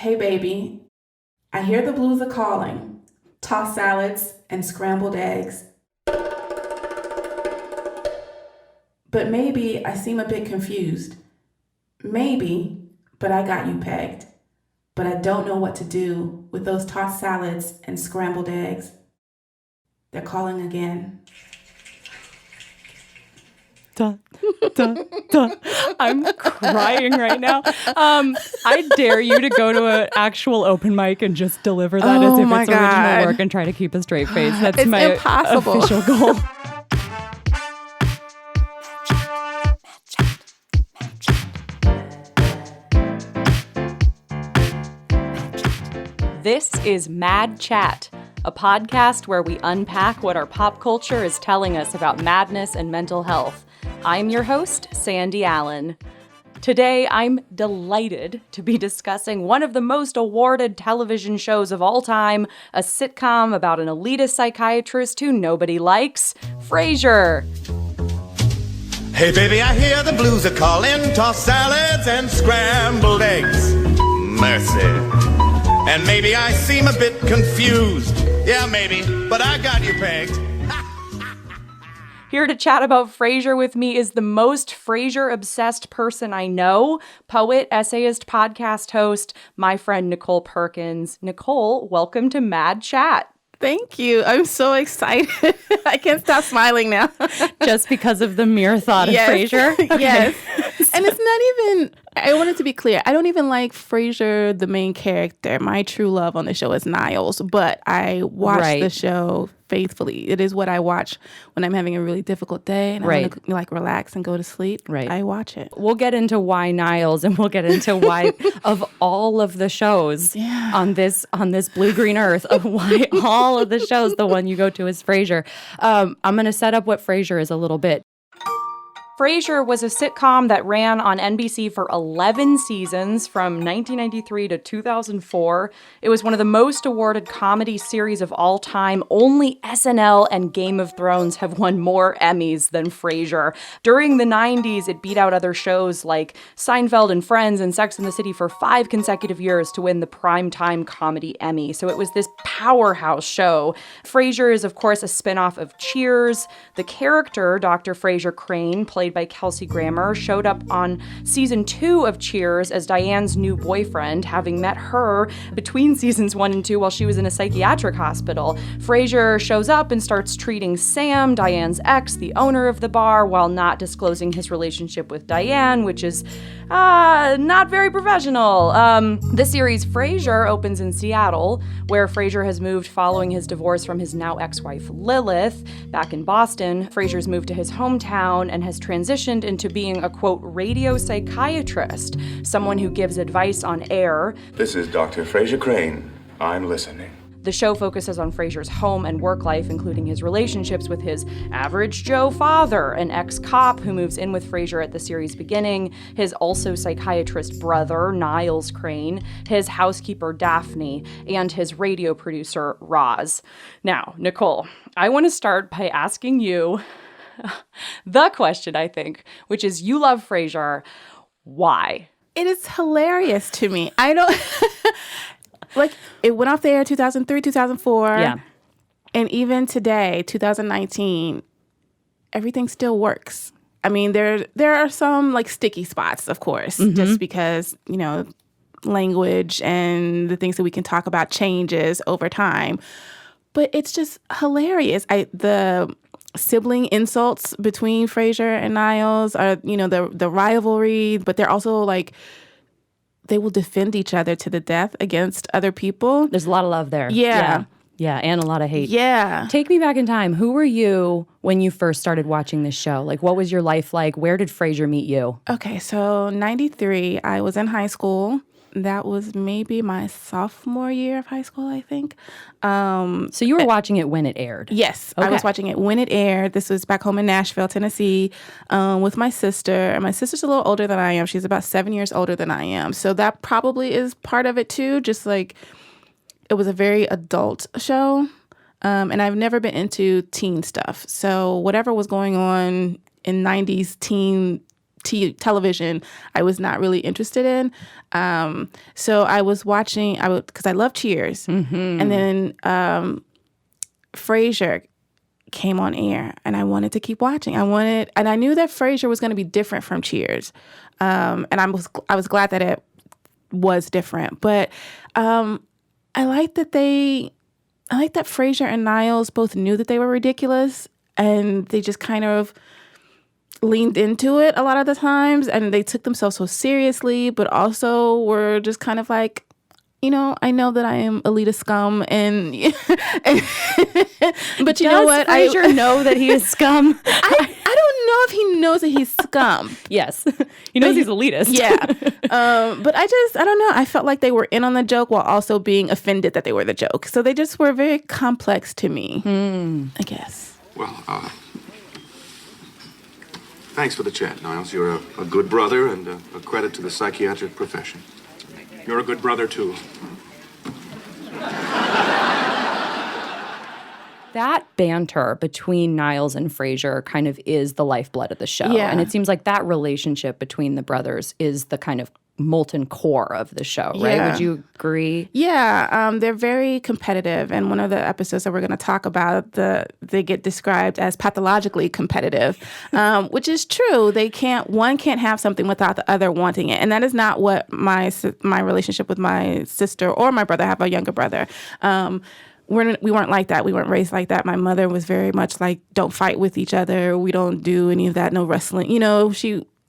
Hey baby, I hear the blues are calling. Tossed salads and scrambled eggs. But maybe I seem a bit confused. Maybe, but I got you pegged. But I don't know what to do with those tossed salads and scrambled eggs. They're calling again. Dun, dun, dun. I'm crying right now. I dare you to go to an actual open mic and just deliver that as if it's original work and try to keep a straight face. That's it's my impossible. official goal. This is Mad Chat, a podcast where we unpack what our pop culture is telling us about madness and mental health. I'm your host, Sandy Allen. Today, I'm delighted to be discussing one of the most awarded television shows of all time, a sitcom about an elitist psychiatrist who nobody likes, Frasier. Hey baby, I hear the blues are calling, tossed salads and scrambled eggs. Mercy. And maybe I seem a bit confused. Yeah, maybe, but I got you pegged. Here to chat about Frasier with me is the most Frasier-obsessed person I know, poet, essayist, podcast host, my friend Nichole Perkins. Nichole, welcome to Mad Chat. Thank you. I'm so excited. I can't stop smiling now. Just because of the mere thought of Frasier? Okay. Yes. And it's not even, I want it to be clear, I don't even like Frasier, the main character. My true love on the show is Niles, but I watch the show faithfully. It is what I watch when I'm having a really difficult day and I want to like relax and go to sleep. Right. I watch it. We'll get into why Niles and we'll get into why of all of the shows on this blue-green earth, of why all of the shows, the one you go to is Frasier. I'm going to set up what Frasier is a little bit. Frasier was a sitcom that ran on NBC for 11 seasons from 1993 to 2004. It was one of the most awarded comedy series of all time. Only SNL and Game of Thrones have won more Emmys than Frasier. During the 90s, it beat out other shows like Seinfeld and Friends and Sex and the City for 5 consecutive years to win the Primetime Comedy Emmy. So it was this powerhouse show. Frasier is, of course, a spinoff of Cheers. The character, Dr. Frasier Crane, played by Kelsey Grammer, showed up on season 2 of Cheers as Diane's new boyfriend, having met her between seasons 1 and 2 while she was in a psychiatric hospital. Frasier shows up and starts treating Sam, Diane's ex, the owner of the bar, while not disclosing his relationship with Diane, which is not very professional. The series Frasier opens in Seattle, where Frasier has moved following his divorce from his now ex-wife Lilith. Back in Boston, Frasier's moved to his hometown and has transitioned into being a, quote, radio psychiatrist, someone who gives advice on air. This is Dr. Frasier Crane. I'm listening. The show focuses on Frasier's home and work life, including his relationships with his average Joe father, an ex-cop who moves in with Frasier at the series' beginning, his also psychiatrist brother, Niles Crane, his housekeeper, Daphne, and his radio producer, Roz. Now, Nichole, I want to start by asking you the question, I think, which is, you love Frasier. Why? It is hilarious to me. I don't... Like, it went off the air 2003, 2004. Yeah. And even today, 2019, everything still works. I mean, there are some, like, sticky spots, of course, just because, you know, language and the things that we can talk about changes over time. But it's just hilarious. The sibling insults between Frasier and Niles are, you know, the rivalry, but they're also, like... They will defend each other to the death against other people. There's a lot of love there. Yeah. Yeah, and a lot of hate. Yeah. Take me back in time. Who were you when you first started watching this show? Like, what was your life like? Where did Frasier meet you? Okay, so 93, I was in high school. That was maybe my sophomore year of high school, I think. So you were watching it when it aired? Yes, okay. I was watching it when it aired. This was back home in Nashville, Tennessee, with my sister. And my sister's a little older than I am. She's about 7 years older than I am. So that probably is part of it too. Just like, it was a very adult show. And I've never been into teen stuff. So whatever was going on in 90s teen television I was not really interested in. So I was watching, because I love Cheers. And then Frasier came on air, and I wanted to keep watching. And I knew that Frasier was going to be different from Cheers. And I was glad that it was different. But I like that Frasier and Niles both knew that they were ridiculous, and they just kind of leaned into it a lot of the times, and they took themselves so seriously, but also were just kind of like, I know that I am elitist scum, and but you know what? Does Frasier know that he is scum? I don't know if he knows that he's scum. Yes, he knows he's elitist. Yeah, but I don't know. I felt like they were in on the joke while also being offended that they were the joke. So they just were very complex to me. I guess. Well, thanks for the chat, Niles. You're a good brother and a credit to the psychiatric profession. You're a good brother, too. That banter between Niles and Frasier kind of is the lifeblood of the show. Yeah. And it seems like that relationship between the brothers is the kind of molten core of the show, right? Yeah. Would you agree? Yeah, they're very competitive. And one of the episodes that we're going to talk about, they get described as pathologically competitive, which is true. One can't have something without the other wanting it. And that is not what my relationship with my sister or my brother. I have a younger brother. We weren't like that. We weren't raised like that. My mother was very much like, don't fight with each other. We don't do any of that. No wrestling.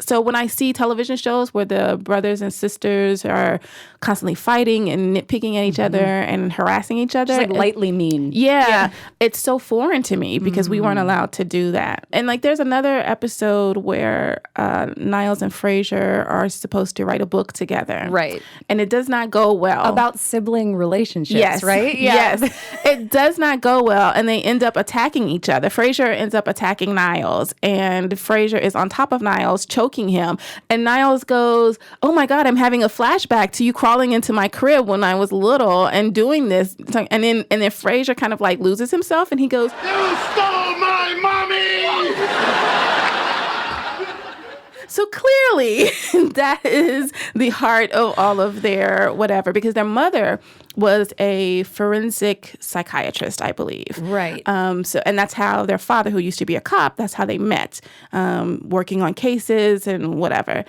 So when I see television shows where the brothers and sisters are constantly fighting and nitpicking at each other and harassing each other. Just like lightly mean. Yeah. It's so foreign to me because we weren't allowed to do that. And like there's another episode where Niles and Frasier are supposed to write a book together. Right. And it does not go well. About sibling relationships, Yes. right? Yeah. Yes. It does not go well. And they end up attacking each other. Frasier ends up attacking Niles. And Frasier is on top of Niles, choking him. And Niles goes, oh my God, I'm having a flashback to you crawling into my crib when I was little and doing this. And then Frasier kind of like loses himself and he goes, You stole my mommy! So clearly, that is the heart of all of their whatever, because their mother was a forensic psychiatrist, I believe. Right. And that's how their father, who used to be a cop, that's how they met, working on cases and whatever.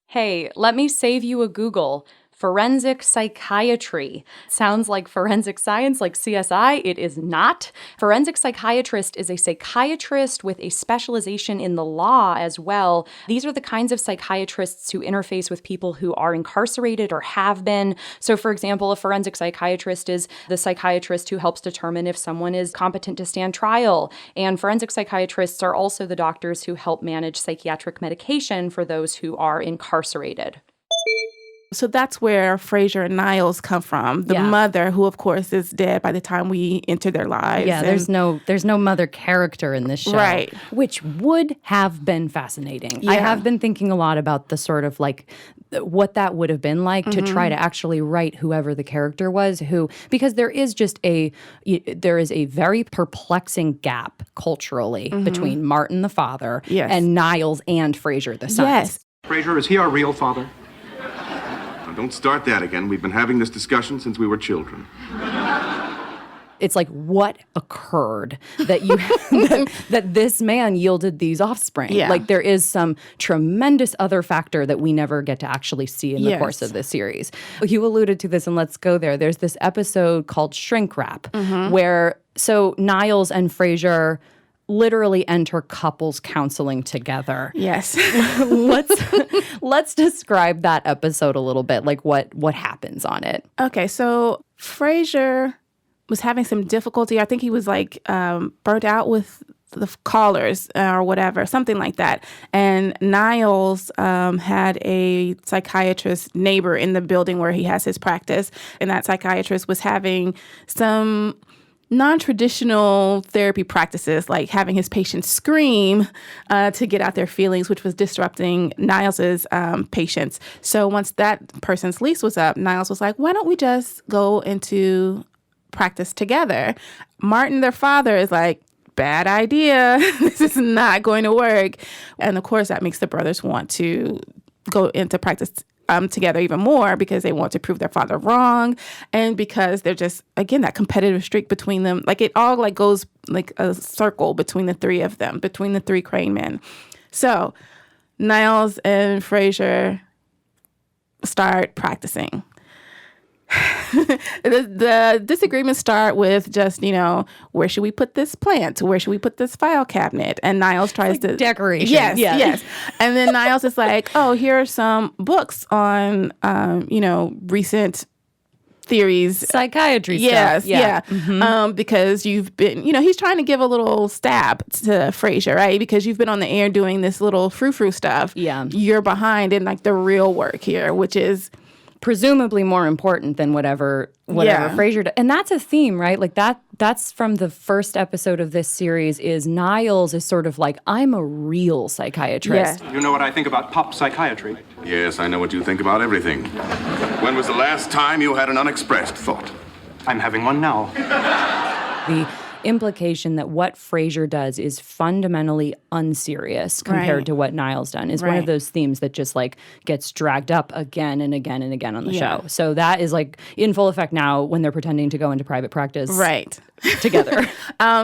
Hey, let me save you a Google. Forensic psychiatry. Sounds like forensic science, like CSI. It is not. Forensic psychiatrist is a psychiatrist with a specialization in the law as well. These are the kinds of psychiatrists who interface with people who are incarcerated or have been. So, for example, a forensic psychiatrist is the psychiatrist who helps determine if someone is competent to stand trial. And forensic psychiatrists are also the doctors who help manage psychiatric medication for those who are incarcerated. So that's where Frasier and Niles come from. The mother, who of course is dead by the time we enter their lives. Yeah, there's no mother character in this show. Right. Which would have been fascinating. Yeah. I have been thinking a lot about the sort of like what that would have been like to try to actually write whoever the character was because there is a very perplexing gap culturally between Martin the father and Niles and Frasier the son. Yes. Frasier, is he our real father? Don't start that again. We've been having this discussion since we were children. It's like, what occurred that that this man yielded these offspring? Yeah. Like there is some tremendous other factor that we never get to actually see in the course of this series. You alluded to this, and let's go there. There's this episode called Shrink Wrap, where Niles and Frasier literally enter couples counseling together. Yes. Let's describe that episode a little bit, like what happens on it. Okay, so Frasier was having some difficulty. I think he was like burnt out with the callers or whatever, something like that. And Niles had a psychiatrist neighbor in the building where he has his practice, and that psychiatrist was having some non-traditional therapy practices, like having his patients scream to get out their feelings, which was disrupting Niles's patients. So once that person's lease was up, Niles was like, why don't we just go into practice together? Martin, their father, is like, bad idea. This is not going to work. And of course, that makes the brothers want to go into practice together even more because they want to prove their father wrong, and because they're just, again, that competitive streak between them. Like, it all like goes like a circle between the three of them, between the three Crane men. So Niles and Frasier start practicing. The disagreements start with just, where should we put this plant? Where should we put this file cabinet? And Niles tries to decoration. Yes. And then Niles is like, oh, here are some books on, recent theories. Psychiatry yes, stuff. Yeah. Mm-hmm. Because you've been, he's trying to give a little stab to Frasier, right? Because you've been on the air doing this little frou-frou stuff. Yeah. You're behind in like the real work here, which is presumably more important than whatever Frasier does. And that's a theme, right? Like that's from the first episode of this series is Niles is sort of like, I'm a real psychiatrist. You know what I think about pop psychiatry? Yes, I know what you think about everything. When was the last time you had an unexpressed thought? I'm having one now. The implication that what Frasier does is fundamentally unserious compared to what Niles done is one of those themes that just like gets dragged up again and again and again on the show. So that is like in full effect now when they're pretending to go into private practice together.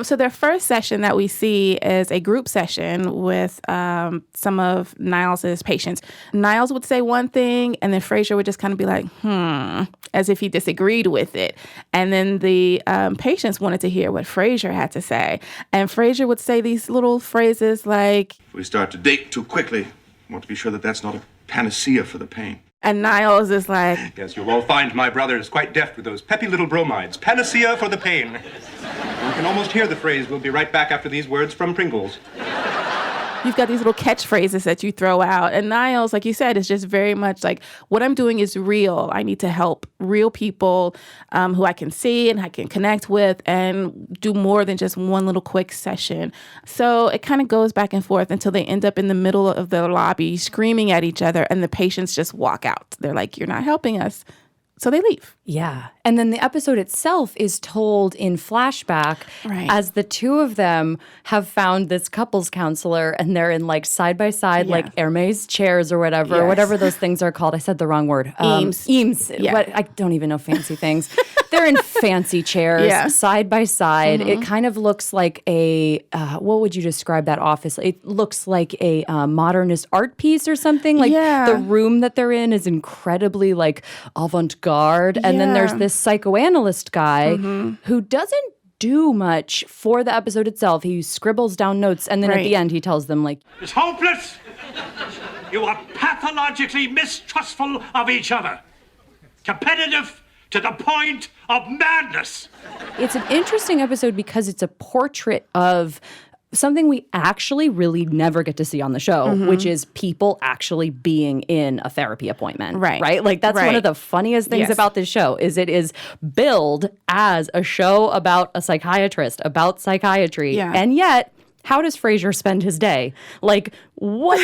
So their first session that we see is a group session with some of Niles's patients. Niles would say one thing, and then Frasier would just kind of be like, as if he disagreed with it. And then the patients wanted to hear what Frasier had to say. And Frasier would say these little phrases like, If we start to date too quickly, I want to be sure that that's not a panacea for the pain. and Niles is like, Yes, you'll all find my brother is quite deft with those peppy little bromides. Panacea for the pain. You can almost hear the phrase, we'll be right back after these words from Pringles. you've got these little catchphrases that you throw out. And Niles, like you said, is just very much like, what I'm doing is real. I need to help real people who I can see and I can connect with and do more than just one little quick session. So it kind of goes back and forth until they end up in the middle of the lobby screaming at each other, and the patients just walk out. They're like, you're not helping us. So they leave. Yeah. And then the episode itself is told in flashback as the two of them have found this couples counselor, and they're in like side by side, like Hermes chairs or whatever those things are called. I said the wrong word. Eames. What? I don't even know fancy things. They're in fancy chairs side by side. Mm-hmm. It kind of looks like a, what would you describe that office? It looks like a modernist art piece or something. Like the room that they're in is incredibly like avant-garde. And then there's this psychoanalyst guy who doesn't do much for the episode itself. He scribbles down notes, and then at the end he tells them like, It's hopeless. You are pathologically mistrustful of each other. Competitive to the point of madness. It's an interesting episode because it's a portrait of something we actually really never get to see on the show, which is people actually being in a therapy appointment. Right? Like that's one of the funniest things about this show is it is billed as a show about a psychiatrist, about psychiatry. And yet, how does Frasier spend his day? Like, what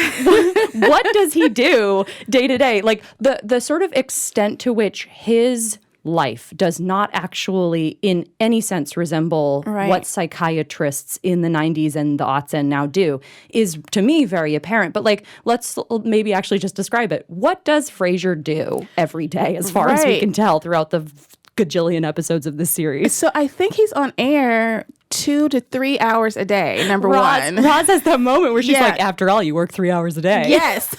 does he do day to day? Like the sort of extent to which his life does not actually in any sense resemble what psychiatrists in the 90s and the aughts and now do is to me very apparent. But like, let's maybe actually just describe it. What does Frasier do every day as far as we can tell throughout the gajillion episodes of this series? So I think he's on air 2 to 3 hours a day, number one. Roz has that moment where she's like, after all, you work 3 hours a day. Yes.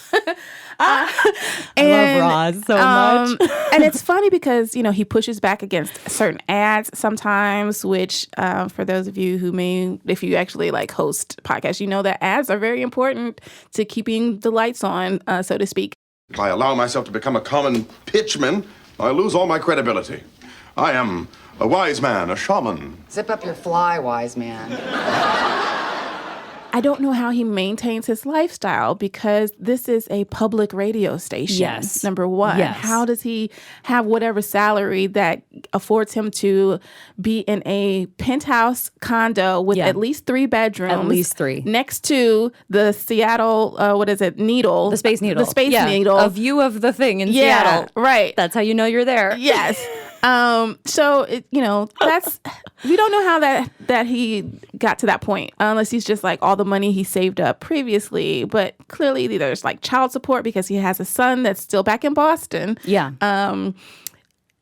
I love Roz so much. And it's funny because, he pushes back against certain ads sometimes, which for those of you who if you actually like host podcasts, you know that ads are very important to keeping the lights on, so to speak. If I allow myself to become a common pitchman, I lose all my credibility. I am a wise man, a shaman. Zip up your fly, wise man. I don't know how he maintains his lifestyle because this is a public radio station. Yes. Number one. Yes. How does he have whatever salary that affords him to be in a penthouse condo with at least 3 bedrooms? At least 3. Next to the Seattle, Needle. The Space Needle. The Space Needle. A view of the thing in Seattle. Right. That's how you know you're there. Yes. So that's we don't know how that he got to that point, unless he's just like all the money he saved up previously. But clearly there's like child support because he has a son that's still back in Boston. Yeah.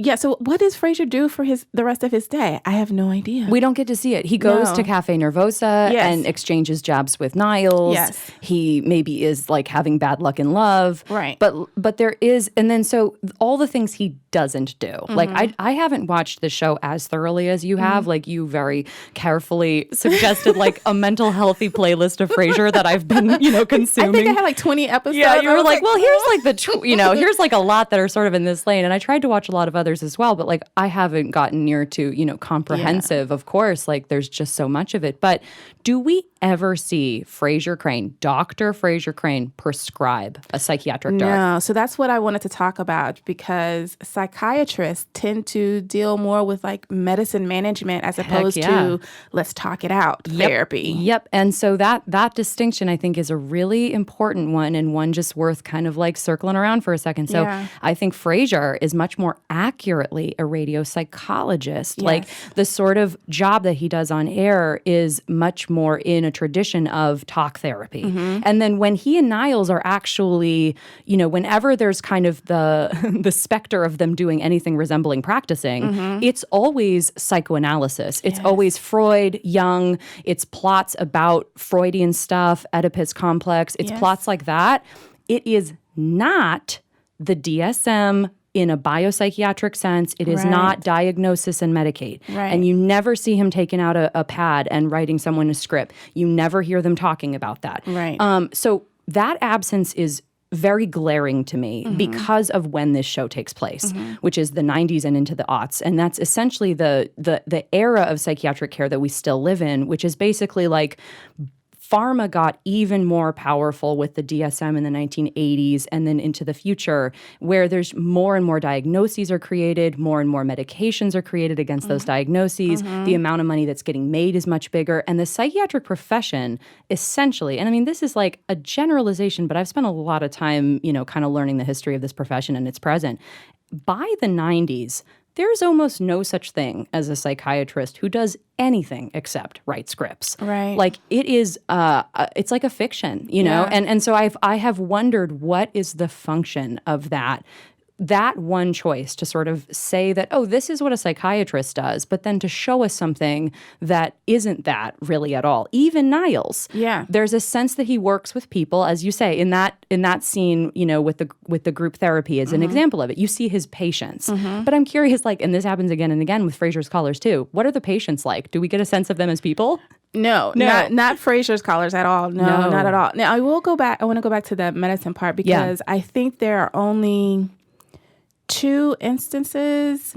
Yeah, so what does Frasier do for the rest of his day? I have no idea. We don't get to see it. He goes to Cafe Nervosa and exchanges jabs with Niles. Yes. He maybe is like having bad luck in love. Right. But there is, and then so all the things he doesn't do. Mm-hmm. Like I haven't watched the show as thoroughly as you have. Like you very carefully suggested like a mental healthy playlist of Frasier that I've been, consuming. I think I had like 20 episodes. Yeah, you were like, well, here's like here's like a lot that are sort of in this lane. And I tried to watch a lot of others as well, but like I haven't gotten near to, comprehensive, of course, like there's just so much of it. But do we ever see Frasier Crane, Dr. Frasier Crane, prescribe a psychiatric drug? No, so that's what I wanted to talk about, because psychiatrists tend to deal more with like medicine management as opposed to let's talk it out therapy. Yep. And so that distinction I think is a really important one, and one just worth kind of like circling around for a second. So I think Frasier is much more accurately a radio psychologist. Yes. Like the sort of job that he does on air is much more in a tradition of talk therapy. Mm-hmm. And then when he and Niles are actually, whenever there's kind of the specter of them doing anything resembling practicing, it's always psychoanalysis. It's always Freud, Jung. It's plots about Freudian stuff, Oedipus complex. It's plots like that. It is not the DSM in a biopsychiatric sense. It is not diagnosis and medicate. Right. And you never see him taking out a pad and writing someone a script. You never hear them talking about that. Right. So that absence is very glaring to me because of when this show takes place, which is the 90s and into the aughts. And that's essentially the era of psychiatric care that we still live in, which is basically like pharma got even more powerful with the DSM in the 1980s and then into the future, where there's more and more diagnoses are created, more and more medications are created against those diagnoses. The amount of money that's getting made is much bigger. And the psychiatric profession, essentially, and I mean, this is like a generalization, but I've spent a lot of time, kind of learning the history of this profession and its present. By the 90s, there's almost no such thing as a psychiatrist who does anything except write scripts. Right. Like it is, it's like a fiction, know? And so I have wondered what is the function of that one choice to sort of say that, oh, this is what a psychiatrist does, but then to show us something that isn't that really at all. Even Niles. Yeah. There's a sense that he works with people, as you say, in that scene, with the group therapy as an example of it. You see his patients. But I'm curious, like, and this happens again and again with Frasier's callers too. What are the patients like? Do we get a sense of them as people? No. Not Frasier's callers at all. No, not at all. Now I want to go back to the medicine part, because I think there are only 2 instances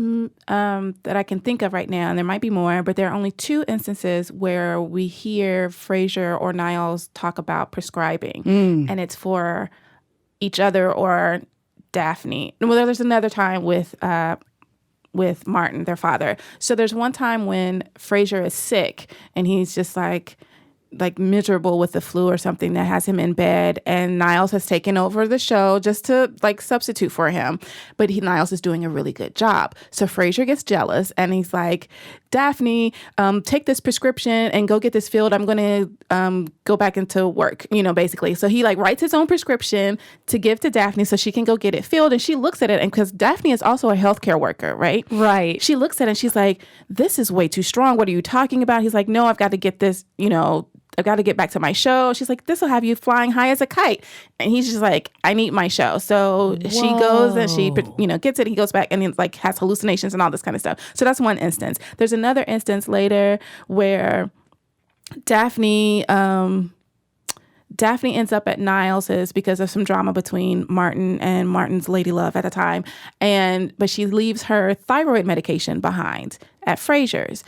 that I can think of right now, and there might be more, but there are only 2 instances where we hear Frasier or Niles talk about prescribing, and it's for each other or Daphne. Well, there's another time with Martin, their father. So there's one time when Frasier is sick, and he's just like miserable with the flu or something that has him in bed, and Niles has taken over the show just to like substitute for him, but Niles is doing a really good job. So Frasier gets jealous, and he's like, Daphne, take this prescription and go get this filled. I'm going to go back into work, basically. So he like writes his own prescription to give to Daphne so she can go get it filled. And she looks at it, and because Daphne is also a healthcare worker, right? Right. She looks at it and she's like, this is way too strong. What are you talking about? He's like, no, I've got to get this, I've got to get back to my show. She's like, this will have you flying high as a kite. And he's just like, I need my show. So she goes and she, gets it. He goes back and he like has hallucinations and all this kind of stuff. So that's one instance. There's another instance later where Daphne ends up at Niles's because of some drama between Martin and Martin's lady love at the time. But she leaves her thyroid medication behind at Frasier's.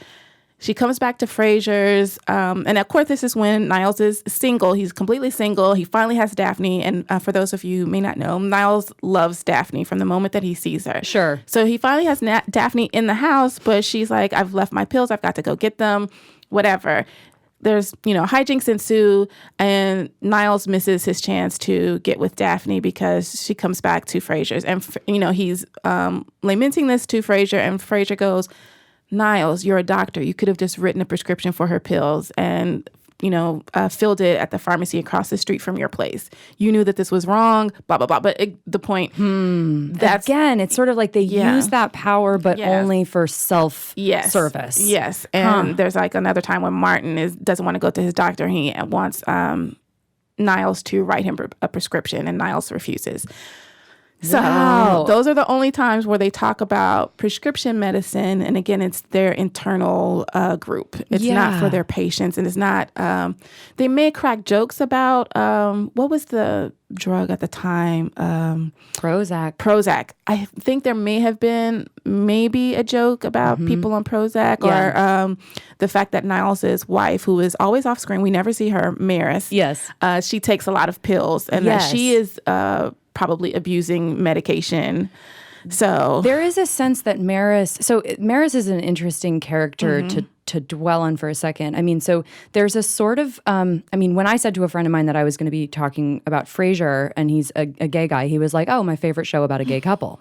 She comes back to Frasier's, and of course, this is when Niles is single. He's completely single. He finally has Daphne, and for those of you who may not know, Niles loves Daphne from the moment that he sees her. Sure. So he finally has Daphne in the house, but she's like, I've left my pills. I've got to go get them, whatever. there's, hijinks ensue, and Niles misses his chance to get with Daphne because she comes back to Frasier's. And, he's lamenting this to Frasier, and Frasier goes, Niles, you're a doctor. You could have just written a prescription for her pills and filled it at the pharmacy across the street from your place. You knew that this was wrong, blah, blah, blah. But the point, that's... Again, it's sort of like they use that power, but only for self-service. Yes. And there's like another time when Martin doesn't want to go to his doctor. He wants Niles to write him a prescription, and Niles refuses. So those are the only times where they talk about prescription medicine. And again, it's their internal group. It's not for their patients. And it's not, they may crack jokes about, what was the drug at the time? Prozac. I think there may have been maybe a joke about people on Prozac or the fact that Niles' wife, who is always off screen, we never see her, Maris. Yes. She takes a lot of pills, and that she is probably abusing medication. So there is a sense that Maris is an interesting character to dwell on for a second. I mean, so there's a sort of, when I said to a friend of mine that I was going to be talking about Frasier, and he's a gay guy, he was like, oh, my favorite show about a gay couple.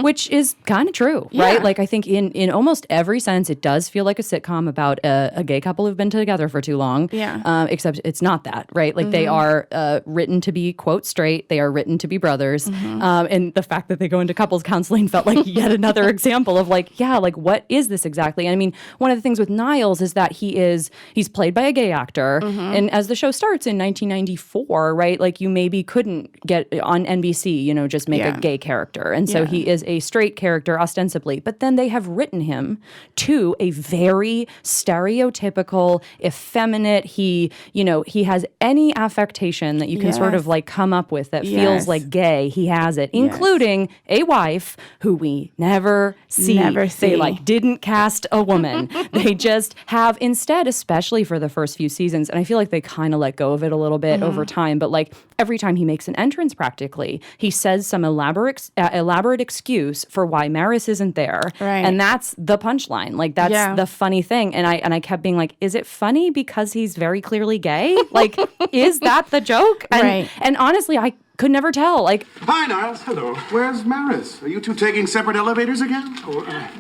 Which is kind of true, right? Like, I think in almost every sense, it does feel like a sitcom about a gay couple who've been together for too long. Except it's not that, right? Like, they are written to be, quote, straight. They are written to be brothers. And the fact that they go into couples counseling felt like yet another example of what is this exactly? And I mean, one of the things with Niles is that he's played by a gay actor. And as the show starts in 1994, right? Like, you maybe couldn't get on NBC, just make a gay character. And so he is a straight character ostensibly, but then they have written him to a very stereotypical, effeminate. He has any affectation that you can sort of like come up with that feels like gay. He has it, including a wife who we never see. They didn't cast a woman. They just have instead, especially for the first few seasons, and I feel like they kind of let go of it a little bit over time, but like every time he makes an entrance practically, he says some elaborate excuse for why Maris isn't there. Right. And that's the punchline. Like, that's the funny thing. And I kept being like, is it funny because he's very clearly gay? Like, is that the joke? And honestly, I could never tell. Like, Hi, Niles. Hello. Where's Maris? Are you two taking separate elevators again?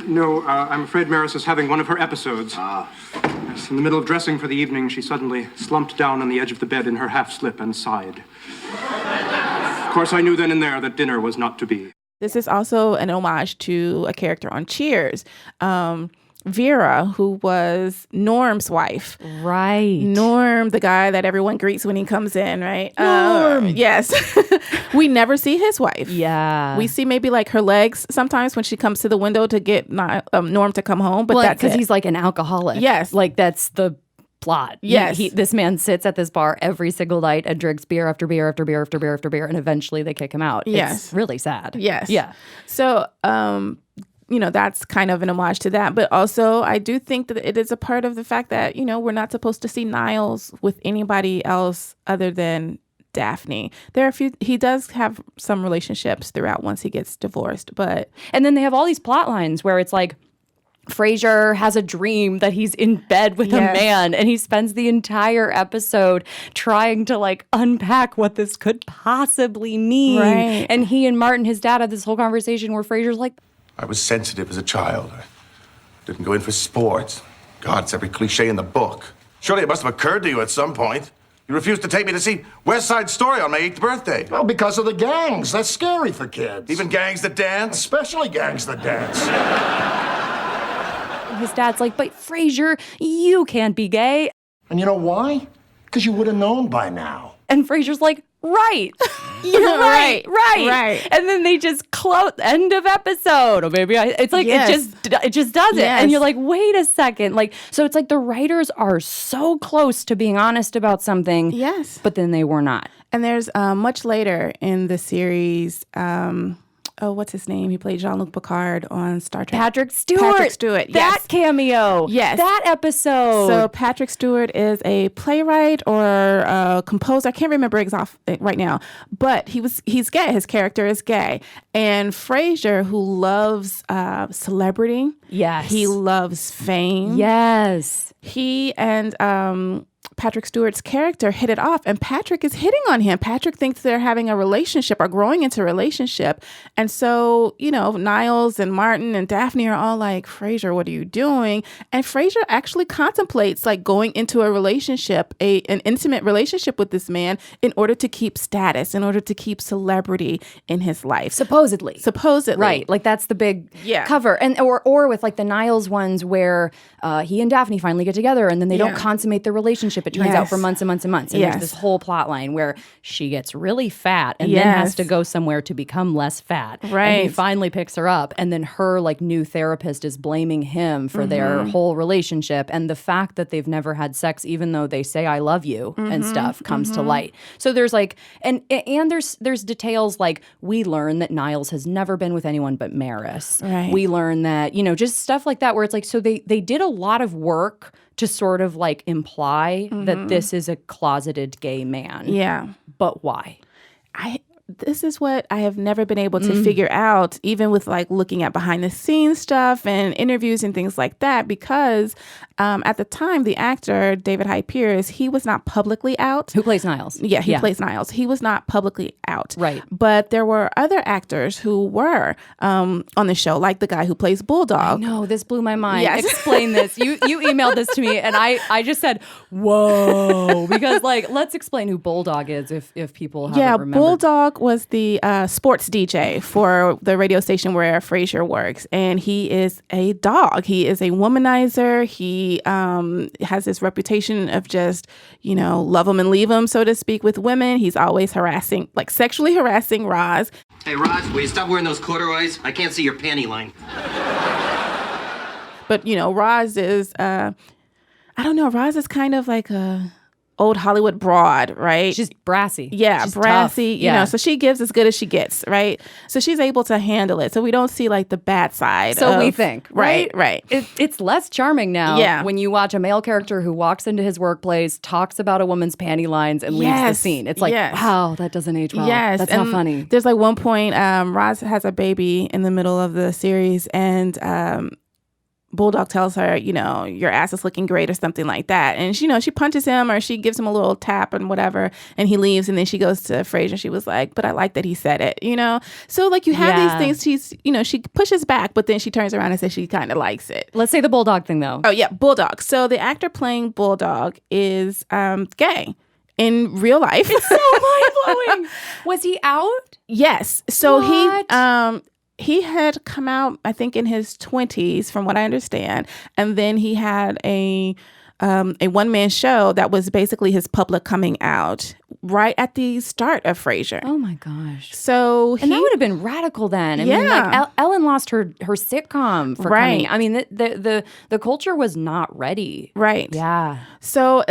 No, I'm afraid Maris is having one of her episodes. Yes, in the middle of dressing for the evening, she suddenly slumped down on the edge of the bed in her half-slip and sighed. Of course, I knew then and there that dinner was not to be. This is also an homage to a character on Cheers. Vera, who was Norm's wife. Right. Norm, the guy that everyone greets when he comes in, right? Norm. Yes. We never see his wife. Yeah. We see maybe like her legs sometimes when she comes to the window to get Norm to come home, but that's because he's like an alcoholic. Yes. Like, that's the plot. Yes. This man sits at this bar every single night and drinks beer after beer after beer after beer after beer, and eventually they kick him out. Yes. It's really sad. Yes. Yeah. So, that's kind of an homage to that. But also, I do think that it is a part of the fact that, we're not supposed to see Niles with anybody else other than Daphne. He does have some relationships throughout once he gets divorced, but... And then they have all these plot lines where it's like, Frasier has a dream that he's in bed with a man, and he spends the entire episode trying to like unpack what this could possibly mean. Right. And he and Martin, his dad, had this whole conversation where Frasier's like, I was sensitive as a child. I didn't go in for sports. God, it's every cliche in the book. Surely it must have occurred to you at some point. You refused to take me to see West Side Story on my 8th birthday. Well, because of the gangs. That's scary for kids. Even gangs that dance? Especially gangs that dance. his dad's like, but Frasier, you can't be gay. And you know why? Because you would have known by now. And Frasier's like, right. You're right. And then they just close, end of episode. Or maybe it's like, it just does it. And you're like, wait a second. Like, so it's like the writers are so close to being honest about something. Yes. But then they were not. And there's much later in the series, what's his name? He played Jean-Luc Picard on Star Trek. Patrick Stewart. Patrick Stewart, That yes. cameo. Yes. That episode. So Patrick Stewart is a playwright or a composer. I can't remember right now, but he's gay. His character is gay. And Frasier, who loves celebrity. Yes. He loves fame. Yes. He and Patrick Stewart's character hit it off, and Patrick is hitting on him. Patrick thinks they're having a relationship or growing into a relationship. And so, Niles and Martin and Daphne are all like, Frasier, what are you doing? And Frasier actually contemplates like going into a relationship, an intimate relationship with this man in order to keep status, in order to keep celebrity in his life. Supposedly. Right. Like that's the big cover. And or with like the Niles ones where he and Daphne finally get together and then they don't consummate their relationship. It turns out for months and months and months. And there's this whole plot line where she gets really fat and then has to go somewhere to become less fat. Right. And he finally picks her up. And then her like new therapist is blaming him for their whole relationship. And the fact that they've never had sex, even though they say I love you and stuff, comes to light. So there's like and there's details like we learn that Niles has never been with anyone but Maris. Right. We learn that, just stuff like that where it's like so they did a lot of work to sort of like imply that this is a closeted gay man. Yeah. But why? This is what I have never been able to figure out, even with like looking at behind the scenes stuff and interviews and things like that, because at the time, the actor, David Hyde Pierce, he was not publicly out. Who plays Niles? Yeah, he plays Niles. He was not publicly out. Right. But there were other actors who were on the show, like the guy who plays Bulldog. No, this blew my mind. Yes. Explain this. You emailed this to me and I just said, whoa. Because like, let's explain who Bulldog is if people haven't remembered. Bulldog was the sports DJ for the radio station where Frasier works. And he is a dog. He is a womanizer. He has this reputation of just, love him and leave him, so to speak, with women. He's always sexually harassing Roz. Hey, Roz, will you stop wearing those corduroys? I can't see your panty line. But, Roz is, Roz is kind of like a old Hollywood broad, right? She's brassy. Yeah, she's brassy, tough. So she gives as good as she gets, right? So she's able to handle it. So we don't see like the bad side. So we think. Right. It's less charming now Yeah. when you watch a male character who walks into his workplace, talks about a woman's panty lines, and leaves the scene. It's like, wow, that doesn't age well. Yes. That's and not funny. There's like one point, Roz has a baby in the middle of the series, and Bulldog tells her, your ass is looking great or something like that. And she punches him or she gives him a little tap and whatever. And he leaves. And then she goes to Frasier. She was like, but I like that he said it, So like you have these things, she pushes back, but then she turns around and says she kind of likes it. Let's say the Bulldog thing though. Oh yeah, Bulldog. So the actor playing Bulldog is gay in real life. It's so mind-blowing. Was he out? Yes. So What? he had come out, I think, in his 20s, from what I understand. And then he had a one-man show that was basically his public coming out right at the start of Frasier. Oh, my gosh. So and that would have been radical then. I mean, like, Ellen lost her sitcom for coming. I mean, the culture was not ready. Right. Yeah. So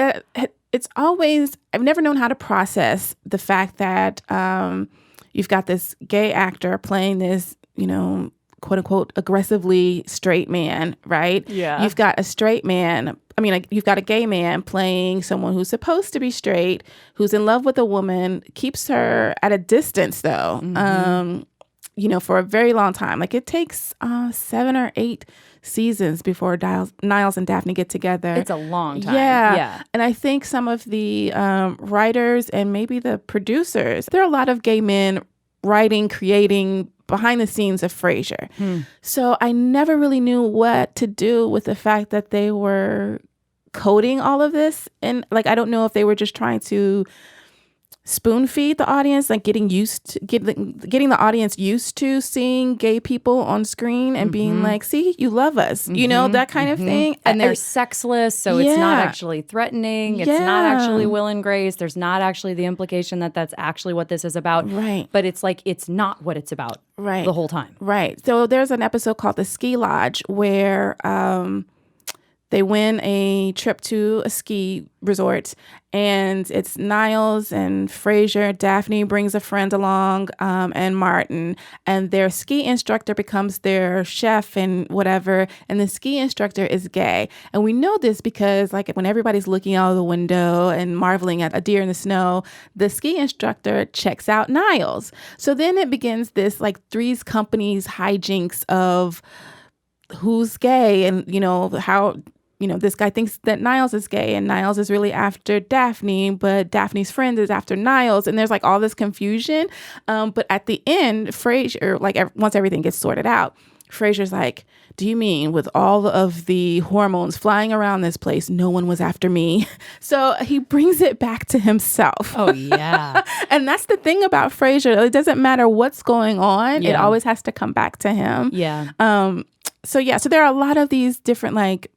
it's always, I've never known how to process the fact that you've got this gay actor playing this, quote unquote, aggressively straight man, right? Yeah. You've got a straight man. You've got a gay man playing someone who's supposed to be straight, who's in love with a woman, keeps her at a distance though, for a very long time. Like it takes 7 or 8 seasons before Niles and Daphne get together. It's a long time. Yeah. And I think some of the writers and maybe the producers, there are a lot of gay men writing, creating behind the scenes of Frasier. So I never really knew what to do with the fact that they were coding all of this. And I don't know if they were just trying to spoon feed the audience, like getting the audience used to seeing gay people on screen and being like, see, you love us, that kind of thing. And they're sexless, so it's not actually threatening. It's not actually Will and Grace. There's not actually the implication that that's actually what this is about. Right. But it's like, it's not what it's about the whole time. Right. So there's an episode called The Ski Lodge where They win a trip to a ski resort, and it's Niles and Frasier. Daphne brings a friend along, and Martin, and their ski instructor becomes their chef and whatever. And the ski instructor is gay, and we know this because, like, when everybody's looking out of the window and marveling at a deer in the snow, the ski instructor checks out Niles. So then it begins this like Three's Company's hijinks of who's gay, and how. This guy thinks that Niles is gay, and Niles is really after Daphne, but Daphne's friend is after Niles, and there's like all this confusion. But at the end, Frasier, like once everything gets sorted out, Frasier's like, "Do you mean with all of the hormones flying around this place, no one was after me?" So he brings it back to himself. Oh, yeah. And that's the thing about Frasier. It doesn't matter what's going on. Yeah. It always has to come back to him. Yeah. So there are a lot of these different like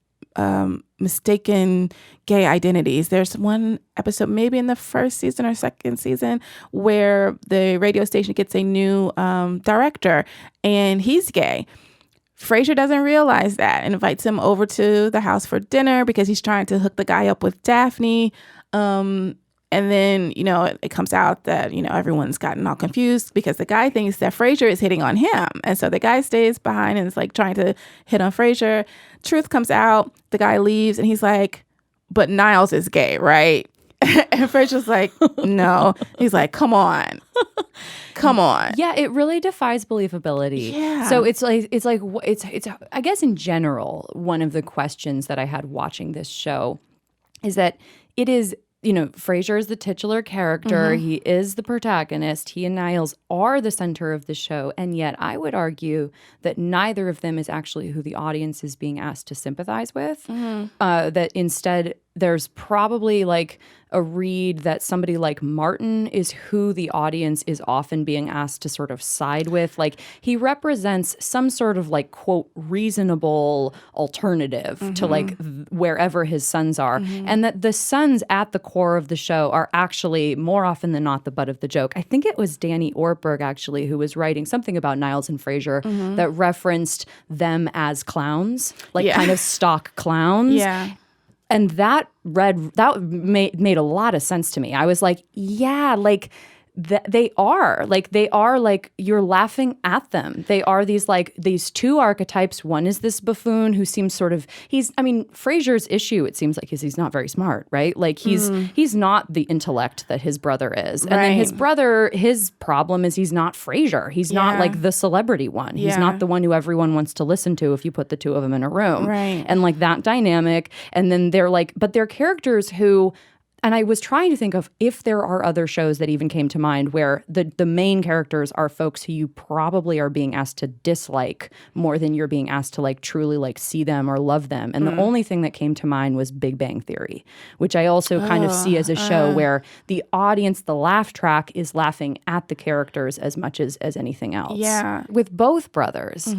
mistaken gay identities. There's one episode, maybe in the first season or second season, where the radio station gets a new director, and he's gay. Frasier doesn't realize that and invites him over to the house for dinner because he's trying to hook the guy up with Daphne. And then, it comes out that, everyone's gotten all confused because the guy thinks that Frasier is hitting on him. And so the guy stays behind and is like trying to hit on Frasier. Truth comes out. The guy leaves and he's like, "But Niles is gay, right?" And Frasier's like, "No." He's like, "Come on. Come on." Yeah, it really defies believability. Yeah. So it's I guess in general, one of the questions that I had watching this show is that it is, Frasier is the titular character. He is the protagonist. He and Niles are the center of the show. And yet I would argue that neither of them is actually who the audience is being asked to sympathize with. That instead there's probably like a read that somebody like Martin is who the audience is often being asked to sort of side with. Like he represents some sort of like, quote, reasonable alternative to like wherever his sons are. And that the sons at the core of the show are actually more often than not the butt of the joke. I think it was Danny Ortberg actually who was writing something about Niles and Frasier that referenced them as clowns, like kind of stock clowns. Yeah. And that made a lot of sense to me. I was like, yeah, like they are like you're laughing at them. They are these two archetypes. One is this buffoon who seems sort of Frasier's issue, it seems like, is he's not very smart, right? Like he's not the intellect that his brother is. And then his brother, his problem is he's not Frasier. He's not like the celebrity one. He's not the one who everyone wants to listen to if you put the two of them in a room. Right. And like that dynamic. And then but they're characters who. And I was trying to think of if there are other shows that even came to mind where the main characters are folks who you probably are being asked to dislike more than you're being asked to like truly like see them or love them. And the only thing that came to mind was Big Bang Theory, which I also kind of see as a show where the audience, the laugh track, is laughing at the characters as much as anything else. Yeah. With both brothers.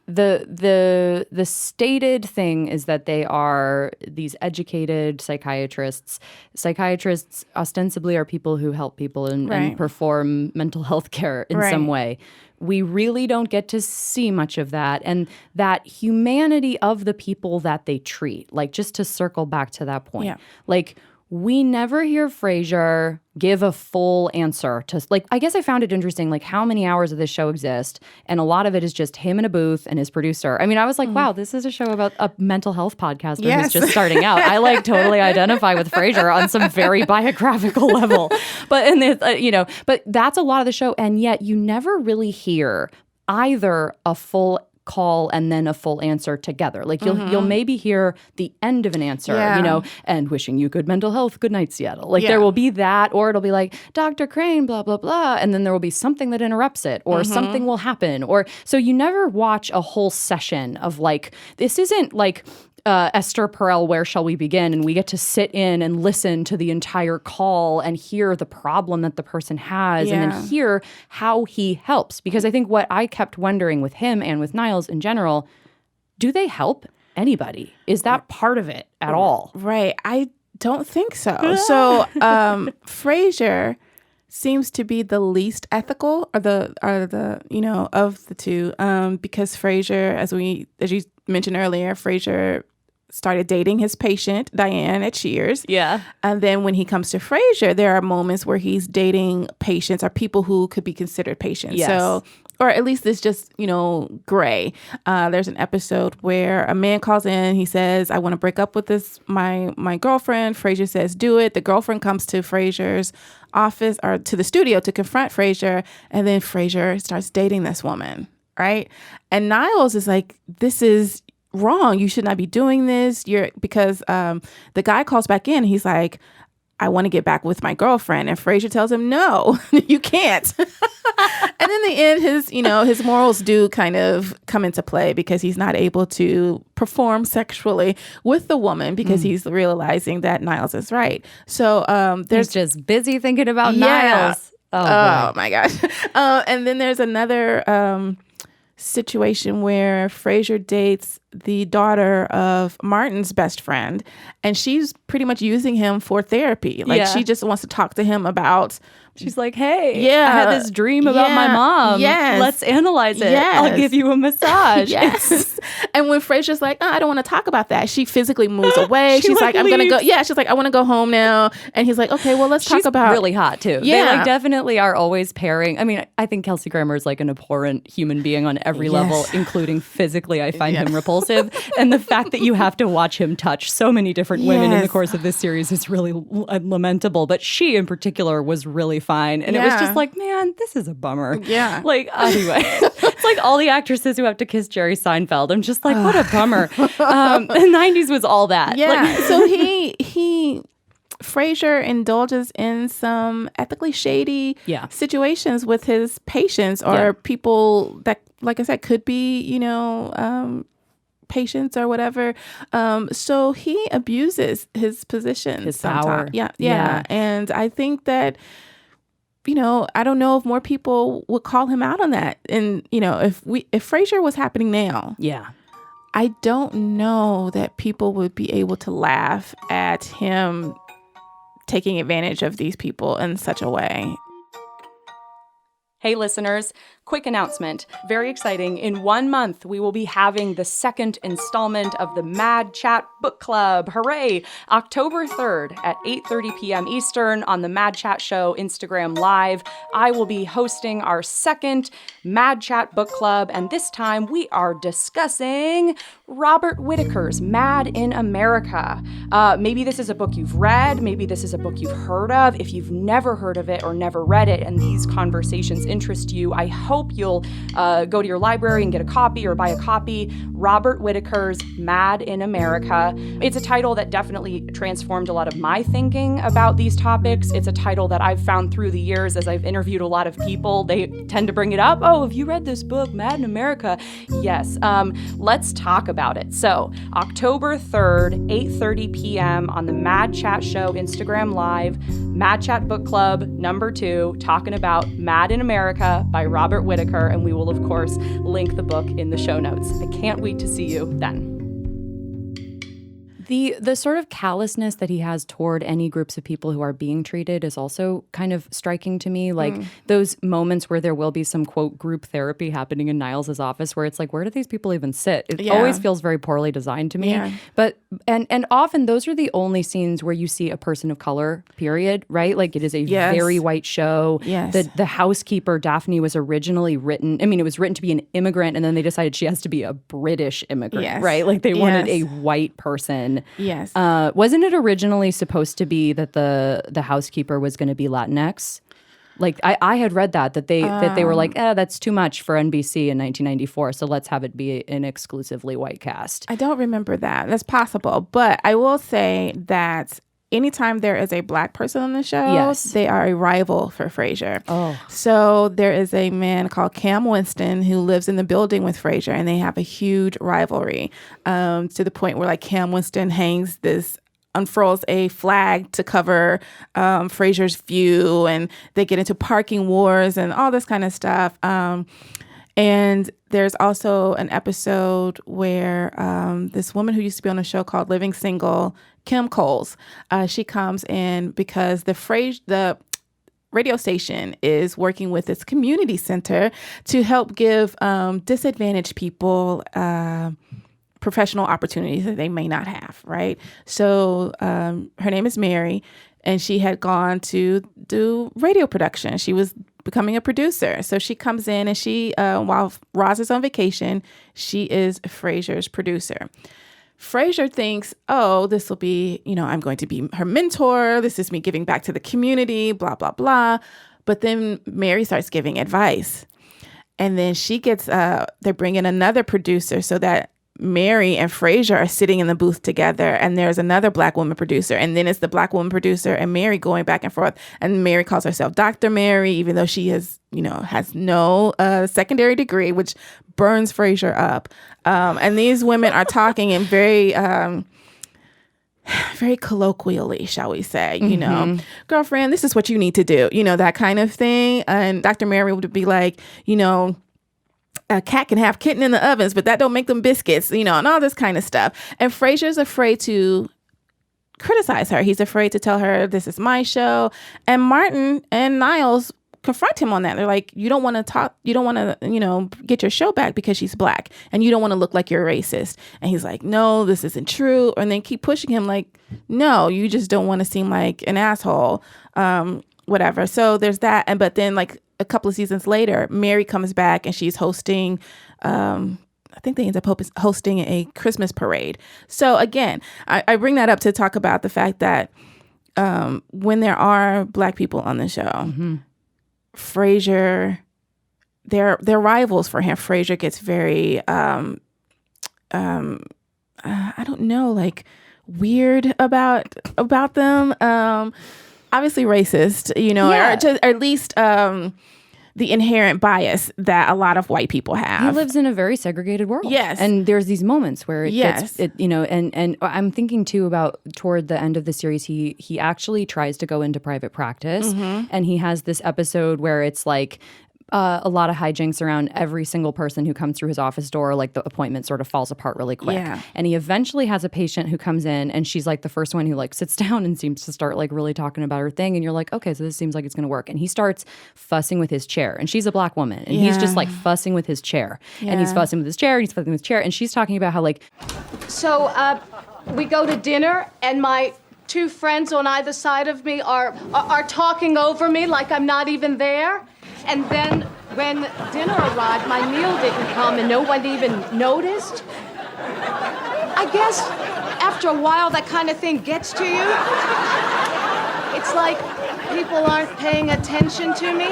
The stated thing is that they are these educated psychiatrists. Psychiatrists ostensibly are people who help people and perform mental health care in some way. We really don't get to see much of that. And that humanity of the people that they treat, like just to circle back to that point, like we never hear Frasier give a full answer to, like, I guess I found it interesting, like how many hours of this show exist. And a lot of it is just him in a booth and his producer. I mean, I was like, wow, this is a show about a mental health podcaster who's just starting out. I like totally identify with Frasier on some very biographical level. But, but that's a lot of the show. And yet you never really hear either a full call and then a full answer together. Like you'll maybe hear the end of an answer, and wishing you good mental health, good night, Seattle. Like there will be that, or it'll be like, Dr. Crane, blah, blah, blah. And then there will be something that interrupts it, or something will happen. Or so you never watch a whole session of like, this isn't like Esther Perel, Where Shall We Begin? And we get to sit in and listen to the entire call and hear the problem that the person has and then hear how he helps. Because I think what I kept wondering with him and with Niles in general, do they help anybody? Is that part of it at all? Right. I don't think so. So Frasier seems to be the least ethical of the two, because Frasier, as you mentioned earlier, Frasier started dating his patient, Diane, at Cheers. Yeah. And then when he comes to Frasier, there are moments where he's dating patients or people who could be considered patients. Yes. So, or at least it's just, gray. There's an episode where a man calls in. He says, I want to break up with my girlfriend. Frasier says, do it. The girlfriend comes to Frasier's office or to the studio to confront Frasier. And then Frasier starts dating this woman, right? And Niles is like, this is wrong. You should not be doing this. Because the guy calls back in. He's like, I want to get back with my girlfriend. And Frasier tells him, no, you can't. And in the end, his morals do kind of come into play because he's not able to perform sexually with the woman because he's realizing that Niles is right. So he's just busy thinking about Niles. Oh my gosh. And then there's another situation where Frasier dates the daughter of Martin's best friend, and she's pretty much using him for therapy. Like she just wants to talk to him about. She's like, hey, I had this dream about my mom. Yes. Let's analyze it. Yes. I'll give you a massage. Yes. And when Frasier's like, I don't want to talk about that, she physically moves away. She's like, I'm going to go. Yeah. She's like, I want to go home now. And he's like, okay, well, let's talk about. She's really hot too. Yeah. They definitely are always pairing. I mean, I think Kelsey Grammer is like an abhorrent human being on every level, including physically. I find him repulsive. And the fact that you have to watch him touch so many different women in the course of this series is really lamentable. But she in particular was really fine. And it was just like, man, this is a bummer. Yeah. Like, anyway, it's like all the actresses who have to kiss Jerry Seinfeld. I'm just like, what a bummer. The 90s was all that. Yeah. Like, So Frasier indulges in some ethically shady situations with his patients or people that, like I said, could be, patients or whatever. So he abuses his position. His power. Yeah. And I think that, I don't know if more people would call him out on that. And, if Frasier was happening now. Yeah. I don't know that people would be able to laugh at him taking advantage of these people in such a way. Hey, listeners, quick announcement. Very exciting. In 1 month, we will be having the second installment of the Mad Chat Book Club. Hooray! October 3rd at 8:30 p.m. Eastern on the Mad Chat Show Instagram Live. I will be hosting our second Mad Chat Book Club, and this time we are discussing Robert Whitaker's Mad in America. Maybe this is a book you've read. Maybe this is a book you've heard of. If you've never heard of it or never read it and these conversations interest you, I hope you'll go to your library and get a copy or buy a copy. Robert Whitaker's Mad in America. It's a title that definitely transformed a lot of my thinking about these topics. It's a title that I've found through the years as I've interviewed a lot of people. They tend to bring it up. Oh, have you read this book, Mad in America? Yes. Let's talk about it. So, October 3rd, 8:30 p.m. on the Mad Chat Show Instagram Live, Mad Chat Book Club #2, talking about Mad in America by Robert Whitaker, and we will, of course, link the book in the show notes. I can't wait to see you then. The sort of callousness that he has toward any groups of people who are being treated is also kind of striking to me. Like those moments where there will be some, quote, group therapy happening in Niles' office where it's like, where do these people even sit? It always feels very poorly designed to me. Yeah. But and often those are the only scenes where you see a person of color, period, right? Like it is a very white show. Yes. The housekeeper, Daphne, was originally written, it was written to be an immigrant, and then they decided she has to be a British immigrant, right? Like they wanted a white person. Yes. Wasn't it originally supposed to be that the housekeeper was going to be Latinx? Like I had read that they were like, that's too much for NBC in 1994, so let's have it be an exclusively white cast. I don't remember that. That's possible. But I will say that anytime there is a Black person on the show, they are a rival for Frasier. Oh. So there is a man called Cam Winston who lives in the building with Frasier, and they have a huge rivalry to the point where like Cam Winston unfurls a flag to cover Frasier's view, and they get into parking wars and all this kind of stuff. And there's also an episode where this woman who used to be on a show called Living Single, Kim Coles, she comes in because the radio station is working with its community center to help give disadvantaged people professional opportunities that they may not have, right? So her name is Mary, and she had gone to do radio production. She was becoming a producer. So she comes in, and she, while Roz is on vacation, she is Frasier's producer. Frasier thinks, oh, this will be, I'm going to be her mentor. This is me giving back to the community, blah, blah, blah. But then Mary starts giving advice. And then she gets, they bring in another producer so that Mary and Frasier are sitting in the booth together, and there's another Black woman producer, and then it's the Black woman producer and Mary going back and forth. And Mary calls herself Dr. Mary, even though she has no secondary degree, which burns Frasier up. And these women are talking in very colloquially, shall we say, girlfriend, this is what you need to do, that kind of thing. And Dr. Mary would be like, a cat can have kitten in the ovens, but that don't make them biscuits, and all this kind of stuff. And Frasier's afraid to criticize her. He's afraid to tell her, this is my show. And Martin and Niles confront him on that. They're like, you don't want to talk, you don't want to, get your show back because she's Black, and you don't want to look like you're racist. And he's like, no, this isn't true. And they keep pushing him like, no, you just don't want to seem like an asshole, whatever. So there's that. But then like a couple of seasons later, Mary comes back and she's hosting, I think they end up hosting a Christmas parade. So again, I bring that up to talk about the fact that when there are Black people on the show, Frasier, they're rivals for him. Frasier gets very, I don't know, like weird about them. Obviously racist, or at least the inherent bias that a lot of white people have. He lives in a very segregated world. Yes. And there's these moments where it gets, and I'm thinking too about toward the end of the series, he actually tries to go into private practice, and he has this episode where it's like, a lot of hijinks around every single person who comes through his office door. Like the appointment sort of falls apart really quick. Yeah. And he eventually has a patient who comes in, and she's like the first one who like sits down and seems to start like really talking about her thing. And you're like, okay, so this seems like it's going to work. And he starts fussing with his chair, and she's a Black woman, and he's just like fussing with his chair, and he's fussing with his chair, and he's fussing with his chair, and she's talking about how like, so we go to dinner, and my two friends on either side of me are talking over me like I'm not even there. And then when dinner arrived, my meal didn't come and no one even noticed. I guess after a while that kind of thing gets to you. It's like people aren't paying attention to me.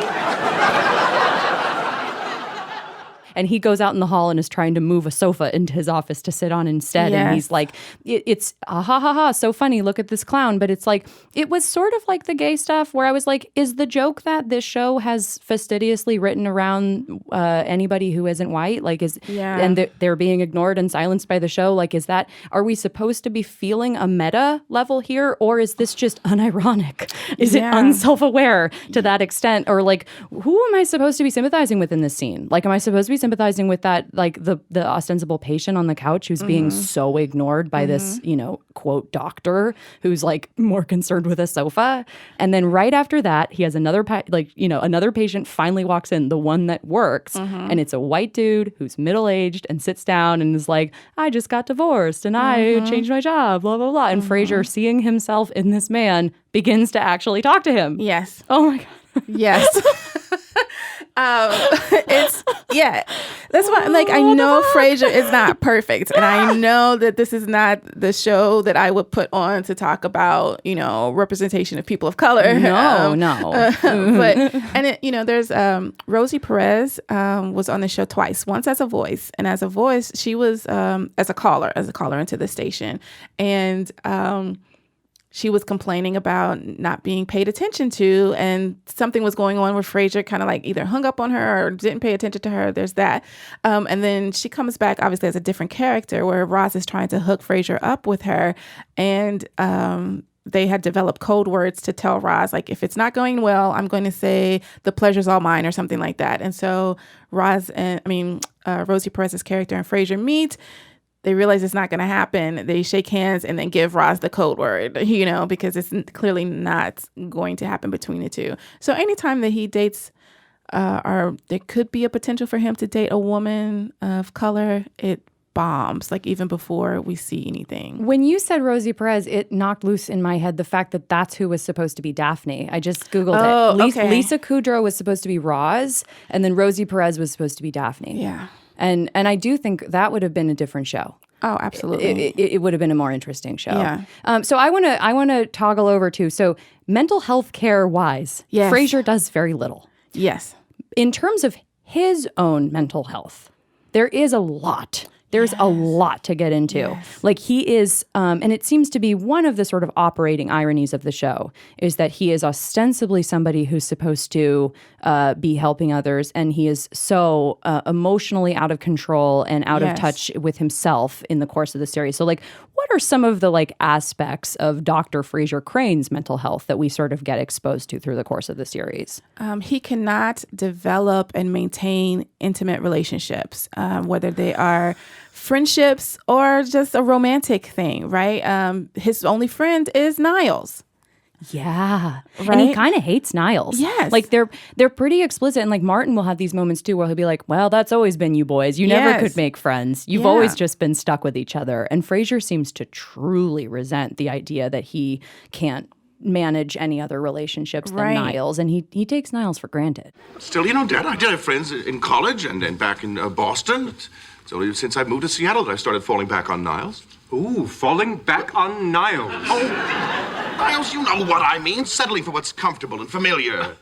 And he goes out in the hall and is trying to move a sofa into his office to sit on instead. Yes. And he's like, it's ha ha ha, so funny. Look at this clown. But it's like, it was sort of like the gay stuff where I was like, is the joke that this show has fastidiously written around anybody who isn't white? Like, and they're being ignored and silenced by the show. Like, is that, are we supposed to be feeling a meta level here? Or is this just unironic? Is it unself-aware to that extent? Or like, who am I supposed to be sympathizing with in this scene? Like, am I supposed to be sympathizing with that, like the ostensible patient on the couch who's being so ignored by this, quote, doctor who's like more concerned with a sofa? And then right after that, he has another patient finally walks in, the one that works, and it's a white dude who's middle-aged and sits down and is like, I just got divorced and I changed my job, blah, blah, blah. And Frasier, seeing himself in this man, begins to actually talk to him. Yes. Oh my God. Yes. That's why, like, I know Frasier is not perfect, and I know that this is not the show that I would put on to talk about, representation of people of color. There's Rosie Perez was on the show twice, once as a voice, and as a voice she was as a caller into the station, and she was complaining about not being paid attention to, and something was going on where Frasier kind of like either hung up on her or didn't pay attention to her. There's that. And then she comes back obviously as a different character where Roz is trying to hook Frasier up with her. And they had developed code words to tell Roz, like, if it's not going well, I'm going to say the pleasure's all mine or something like that. And so Rosie Perez's character and Frasier meet. They realize it's not going to happen. They shake hands and then give Roz the code word, because it's clearly not going to happen between the two. So anytime that he dates, or there could be a potential for him to date a woman of color, it bombs, like even before we see anything. When you said Rosie Perez, it knocked loose in my head the fact that that's who was supposed to be Daphne. I just Googled it. Okay. Lisa Kudrow was supposed to be Roz, and then Rosie Perez was supposed to be Daphne. Yeah. And I do think that would have been a different show. Oh, absolutely. It would have been a more interesting show. Yeah. So I want to toggle over to, so mental health care wise, Yes. Frasier does very little. Yes. In terms of his own mental health, there is a lot. There's a lot to get into. Yes. Like he is, and it seems to be one of the sort of operating ironies of the show is that he is ostensibly somebody who's supposed to be helping others, and he is so emotionally out of control and out of touch with himself in the course of the series. So, like, what are some of the like aspects of Dr. Frasier Crane's mental health that we sort of get exposed to through the course of the series? He cannot develop and maintain intimate relationships, whether they are friendships or just a romantic thing, right? His only friend is Niles. Yeah. Right? And he kind of hates Niles. Yes. Like they're pretty explicit, and like Martin will have these moments too where he'll be like, well, that's always been you boys. You never could make friends. You've always just been stuck with each other. And Frasier seems to truly resent the idea that he can't manage any other relationships than Niles, and he takes Niles for granted. Still, Dad, I did have friends in college and back in Boston. It's only since I moved to Seattle that I started falling back on Niles. Ooh, falling back on Niles. Oh, Niles, you know what I mean. Settling for what's comfortable and familiar.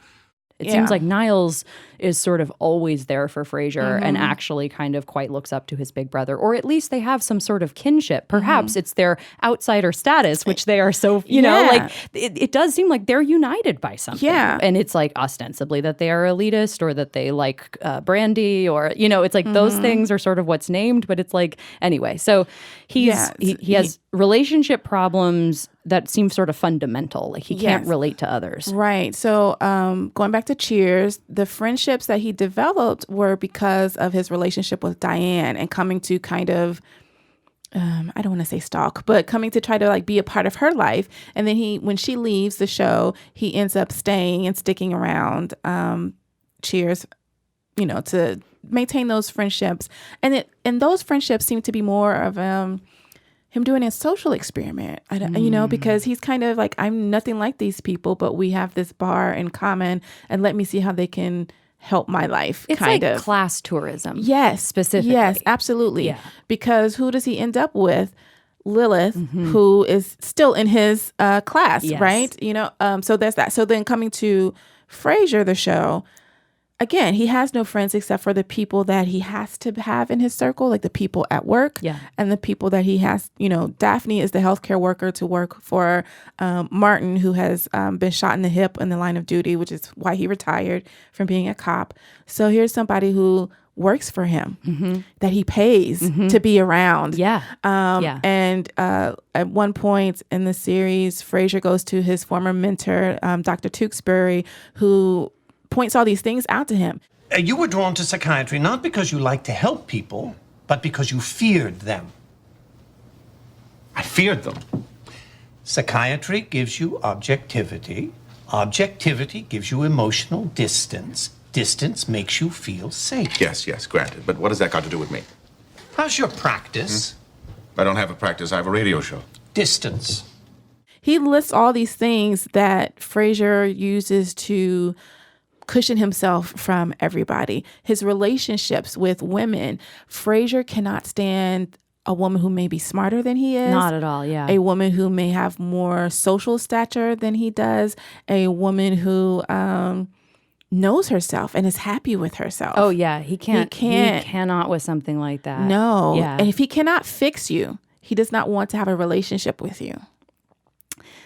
It seems like Niles is sort of always there for Frasier and actually kind of quite looks up to his big brother, or at least they have some sort of kinship. Perhaps it's their outsider status, which they are so, you know, like it does seem like they're united by something. Yeah. And it's like ostensibly that they are elitist or that they like brandy or, you know, it's like those things are sort of what's named, but it's like, anyway. So he has relationship problems that seem sort of fundamental. Like he can't relate to others. Right. So going back to Cheers, the friendships that he developed were because of his relationship with Diane and coming to kind of, I don't want to say stalk, but coming to try to like be a part of her life. And then when she leaves the show, he ends up staying and sticking around Cheers, you know, to maintain those friendships. And those friendships seem to be more of him doing a social experiment, you know, because he's kind of like, I'm nothing like these people, but we have this bar in common, and let me see how they can help my life. It's kind like of class tourism. Yes, specifically. Yes, absolutely. Yeah. Because who does he end up with? Lilith, who is still in his class, right? You know, so there's that. So then coming to Frasier, the show. Again, he has no friends except for the people that he has to have in his circle, like the people at work and the people that he has. You know, Daphne is the healthcare worker to work for Martin, who has been shot in the hip in the line of duty, which is why he retired from being a cop. So here's somebody who works for him that he pays to be around. And at one point in the series, Frasier goes to his former mentor, Dr. Tewksbury, who points all these things out to him. You were drawn to psychiatry not because you liked to help people, but because you feared them. I feared them. Psychiatry gives you objectivity. Objectivity gives you emotional distance. Distance makes you feel safe. Yes, granted. But what has that got to do with me? How's your practice? I don't have a practice. I have a radio show. Distance. He lists all these things that Frasier uses to cushion himself from everybody. His relationships with women. Frasier cannot stand a woman who may be smarter than he is. Not at all, yeah. A woman who may have more social stature than he does. A woman who knows herself and is happy with herself. Oh, yeah. He cannot with something like that. No. Yeah. And if he cannot fix you, he does not want to have a relationship with you.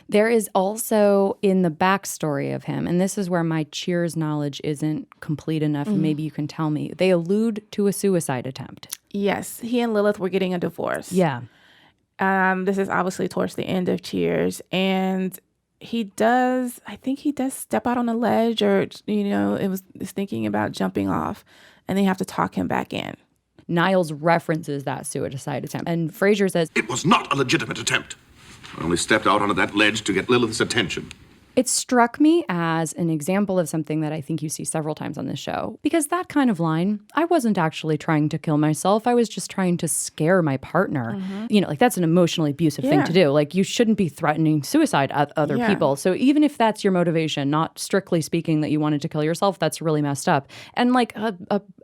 There is also in the backstory of him, and this is where my Cheers knowledge isn't complete enough, and maybe you can tell me, they allude to a suicide attempt. Yes, he and Lilith were getting a divorce. Yeah. This is obviously towards the end of Cheers, and I think he does step out on a ledge, or, you know, is thinking about jumping off, and they have to talk him back in. Niles references that suicide attempt, and Frasier says, It was not a legitimate attempt. I only stepped out onto that ledge to get Lilith's attention. It struck me as an example of something that I think you see several times on this show. Because that kind of line, I wasn't actually trying to kill myself. I was just trying to scare my partner. You know, like that's an emotionally abusive thing to do. Like you shouldn't be threatening suicide at other people. So even if that's your motivation, not strictly speaking that you wanted to kill yourself, that's really messed up. And like a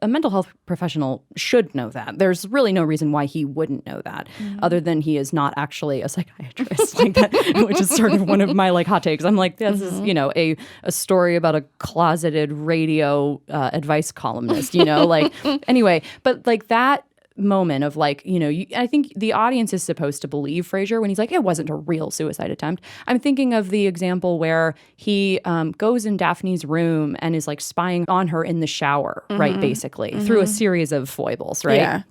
mental health professional should know that. There's really no reason why he wouldn't know that, other than he is not actually a psychiatrist, like that, which is sort of one of my like hot takes. I'm like, this is, you know, a story about a closeted radio advice columnist, you know, like anyway, but like that moment of like, you know, I think the audience is supposed to believe Frasier when he's like, it wasn't a real suicide attempt. I'm thinking of the example where he goes in Daphne's room and is like spying on her in the shower, right, basically, through a series of foibles, right? Yeah.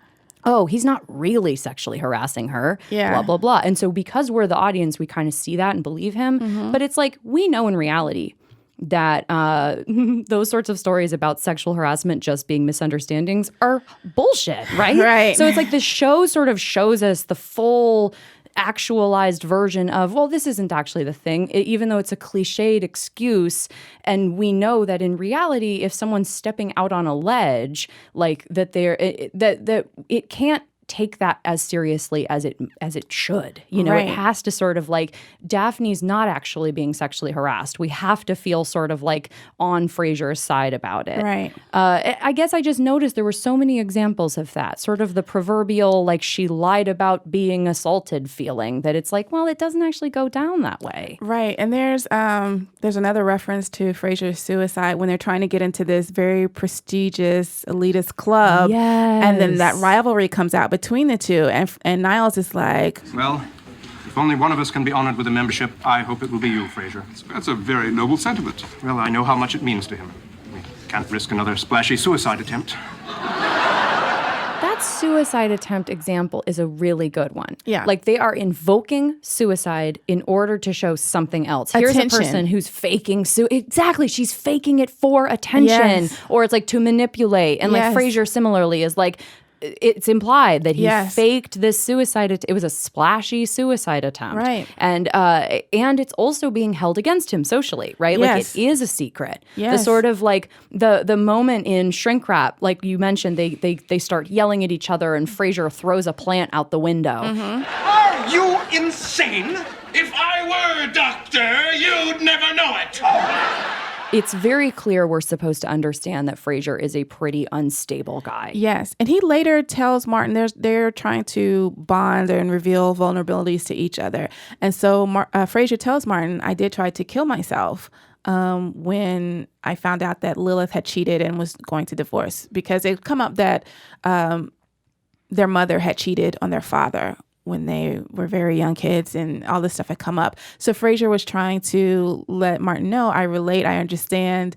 Oh, he's not really sexually harassing her, blah, blah, blah. And so because we're the audience, we kind of see that and believe him. But it's like, we know in reality that those sorts of stories about sexual harassment just being misunderstandings are bullshit, right? Right. So it's like the show sort of shows us the full actualized version of, well, this isn't actually the thing, even though it's a cliched excuse. And we know that in reality, if someone's stepping out on a ledge, like that that it can't take that as seriously as it should. You know, Right. it has to sort of like, Daphne's not actually being sexually harassed. We have to feel sort of like on Frasier's side about it. Right. I guess I just noticed there were so many examples of that, sort of the proverbial like she lied about being assaulted feeling, that it's like, well, it doesn't actually go down that way. Right. And there's another reference to Frasier's suicide when they're trying to get into this very prestigious elitist club. Yes. And then that rivalry comes out between the two. And Niles is like, Well, if only one of us can be honored with a membership, I hope it will be you, Frasier. That's a very noble sentiment. Well, I know how much it means to him. We can't risk another splashy suicide attempt. That suicide attempt example is a really good one. Yeah. Like they are invoking suicide in order to show something else. Here's Attention. a person who's faking exactly. She's faking it for attention. Yes. Or it's like to manipulate. And Yes. like Frasier similarly is like, it's implied that he Yes. faked this suicide. It was a splashy suicide attempt. Right. And it's also being held against him socially, right? Like Yes. it is a secret. The Yes. sort of like the moment in Shrink Wrap, like you mentioned, they start yelling at each other and Frasier throws a plant out the window. Are you insane? If I were a doctor, you'd never know it. It's very clear we're supposed to understand that Frasier is a pretty unstable guy. yes. And he later tells Martin they're trying to bond and reveal vulnerabilities to each other. And so Frasier tells Martin, I did try to kill myself when I found out that Lilith had cheated and was going to divorce, because it come up that their mother had cheated on their father when they were very young kids, and all this stuff had come up. So Frasier was trying to let Martin know, I relate, I understand.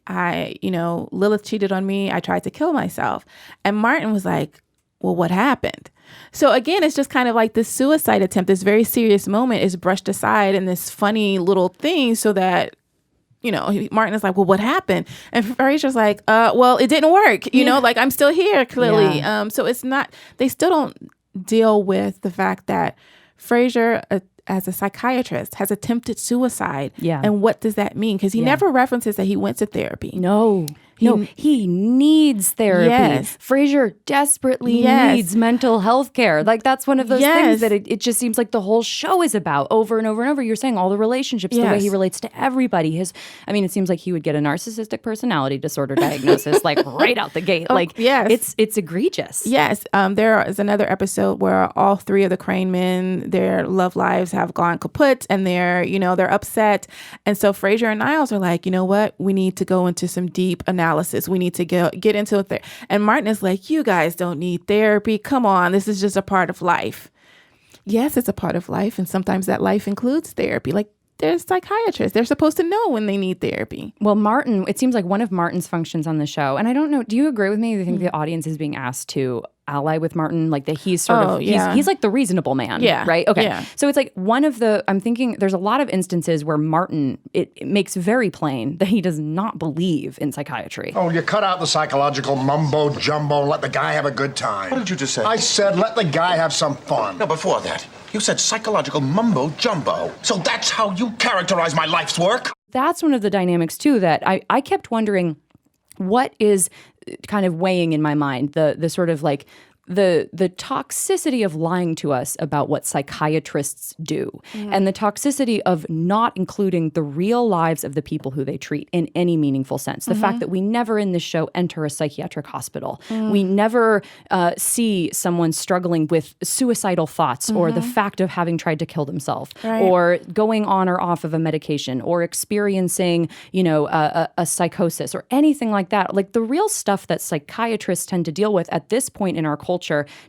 Lilith cheated on me. I tried to kill myself. And Martin was like, well, what happened? So again, it's just kind of like this suicide attempt, this very serious moment is brushed aside in this funny little thing so that, Martin is like, well, what happened? And Frasier's like, well, it didn't work. Like I'm still here, clearly. Yeah. So it's not, they still don't deal with the fact that Frasier, as a psychiatrist, has attempted suicide. Yeah. And what does that mean? Because he never references that he went to therapy. No, he needs therapy. Yes. Frasier desperately Yes. needs mental health care. Like that's one of those things that it just seems like the whole show is about over and over and over. You're saying all the relationships, the way Yes. he relates to everybody. It seems like he would get a narcissistic personality disorder diagnosis like right out the gate. Yes. It's egregious. Yes. There is another episode where all three of the Crane men, their love lives have gone kaput and they're upset. And so Frasier and Niles are like, you know what? We need to go into some deep analysis. We need to get into it there. And Martin is like, you guys don't need therapy. Come on. This is just a part of life. Yes, it's a part of life. And sometimes that life includes therapy. Like there's psychiatrists. They're supposed to know when they need therapy. Well, Martin, it seems like one of Martin's functions on the show, and I don't know, do you agree with me? Do you think the audience is being asked to ally with Martin, like that he's sort of he's like the reasonable man, right? Okay, so it's like I'm thinking there's a lot of instances where Martin it makes very plain that he does not believe in psychiatry. Oh, you cut out the psychological mumbo jumbo and let the guy have a good time. What did you just say? I said let the guy have some fun. No, before that, you said psychological mumbo jumbo. So that's how you characterize my life's work? That's one of the dynamics, too, that I kept wondering what is kind of weighing in my mind, the sort of like the toxicity of lying to us about what psychiatrists do and the toxicity of not including the real lives of the people who they treat in any meaningful sense. The fact that we never in this show enter a psychiatric hospital. We never see someone struggling with suicidal thoughts or the fact of having tried to kill themselves or going on or off of a medication or experiencing, a psychosis or anything like that. Like the real stuff that psychiatrists tend to deal with at this point in our culture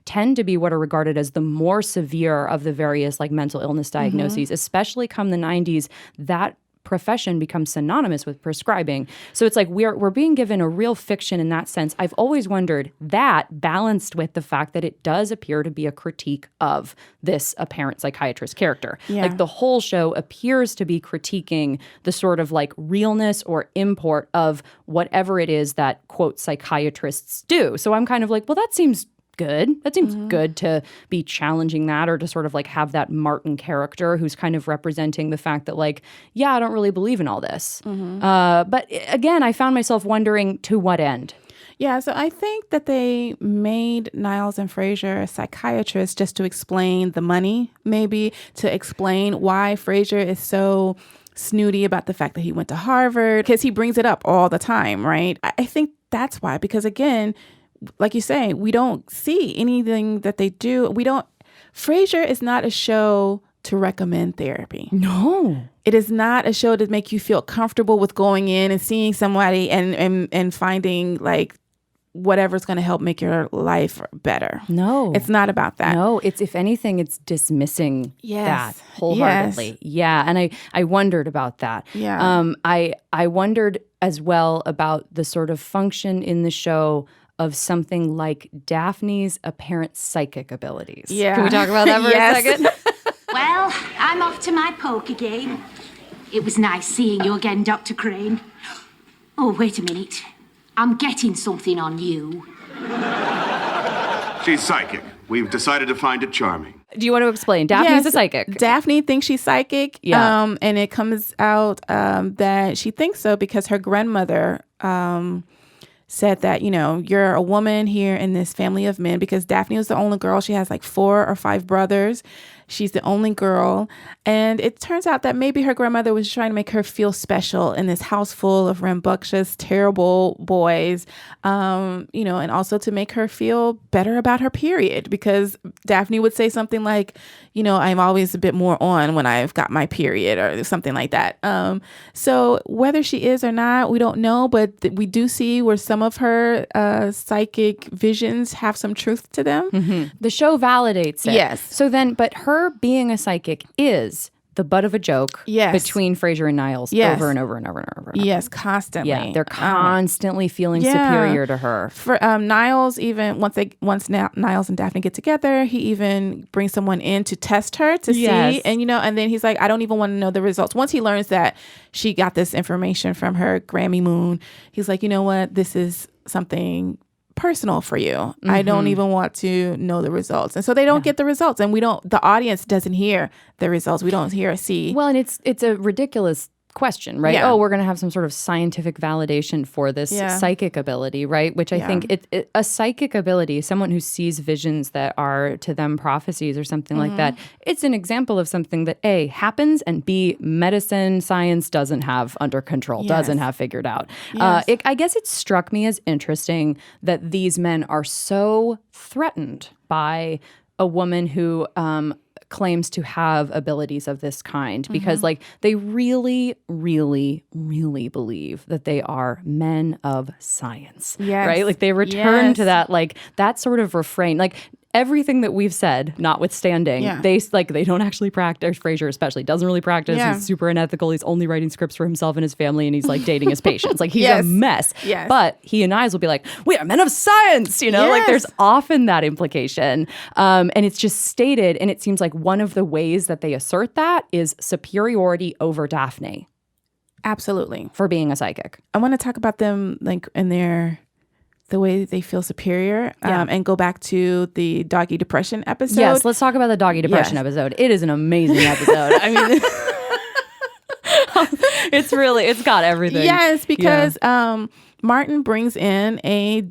tend to be what are regarded as the more severe of the various like mental illness diagnoses, especially come the 90s. That profession becomes synonymous with prescribing. So it's like we're being given a real fiction in that sense. I've always wondered that balanced with the fact that it does appear to be a critique of this apparent psychiatrist character. Like the whole show appears to be critiquing the sort of like realness or import of whatever it is that, quote, psychiatrists do. So I'm kind of like, well, that seems good. That seems good to be challenging that or to sort of like have that Martin character who's kind of representing the fact that like, yeah, I don't really believe in all this. But again, I found myself wondering to what end? Yeah, so I think that they made Niles and Frasier a psychiatrist just to explain the money, maybe to explain why Frasier is so snooty about the fact that he went to Harvard, because he brings it up all the time, right? I think that's why, because again, like you say, we don't see anything that they do. Frasier is not a show to recommend therapy. No. It is not a show to make you feel comfortable with going in and seeing somebody and finding like whatever's going to help make your life better. No. It's not about that. No, it's if anything, it's dismissing that wholeheartedly. Yeah, and I wondered about that. Yeah. I wondered as well about the sort of function in the show of something like Daphne's apparent psychic abilities. Yeah. Can we talk about that for a second? Well, I'm off to my poker game. It was nice seeing you again, Dr. Crane. Oh, wait a minute. I'm getting something on you. She's psychic. We've decided to find it charming. Do you want to explain? Daphne's a psychic. Daphne thinks she's psychic. Yeah. And it comes out that she thinks so because her grandmother said that, you're a woman here in this family of men, because Daphne was the only girl. She has like 4 or 5 brothers. She's the only girl. And it turns out that maybe her grandmother was trying to make her feel special in this house full of rambunctious, terrible boys, and also to make her feel better about her period, because Daphne would say something like, I'm always a bit more on when I've got my period or something like that. So whether she is or not, we don't know, but we do see where some of her psychic visions have some truth to them. Mm-hmm. The show validates it. Yes. So then, but her being a psychic is the butt of a joke between Frasier and Niles over and over and over and over. Yes, constantly. Yeah, they're constantly feeling superior to her. For Niles, even once Niles and Daphne get together, he even brings someone in to test her to see, and then he's like, I don't even want to know the results. Once he learns that she got this information from her Grammy Moon, he's like, you know what, this is something personal for you. Mm-hmm. I don't even want to know the results. And so they don't get the results, and the audience doesn't hear the results. We don't hear or see. Well, and it's a ridiculous question, right? Yeah. Oh, we're going to have some sort of scientific validation for this psychic ability, right? Which I think a psychic ability, someone who sees visions that are to them prophecies or something like that, it's an example of something that A, happens, and B, medicine, science doesn't have under control, doesn't have figured out. Yes. I guess it struck me as interesting that these men are so threatened by a woman who claims to have abilities of this kind, because like they really, really, really believe that they are men of science, right? Like they return to that, like that sort of refrain. Like everything that we've said, notwithstanding, they don't actually practice. Frasier especially doesn't really practice. Yeah. He's super unethical. He's only writing scripts for himself and his family, and he's like dating his patients. Like he's a mess. Yes. But he and Niles will be like, we are men of science, you know? Like there's often that implication. And it's just stated, and it seems like one of the ways that they assert that is superiority over Daphne. Absolutely. For being a psychic. I want to talk about them like in the way they feel superior and go back to the doggy depression episode. Yes, let's talk about the doggy depression episode. It is an amazing episode. I mean, it's got everything. Yes, because Martin brings in a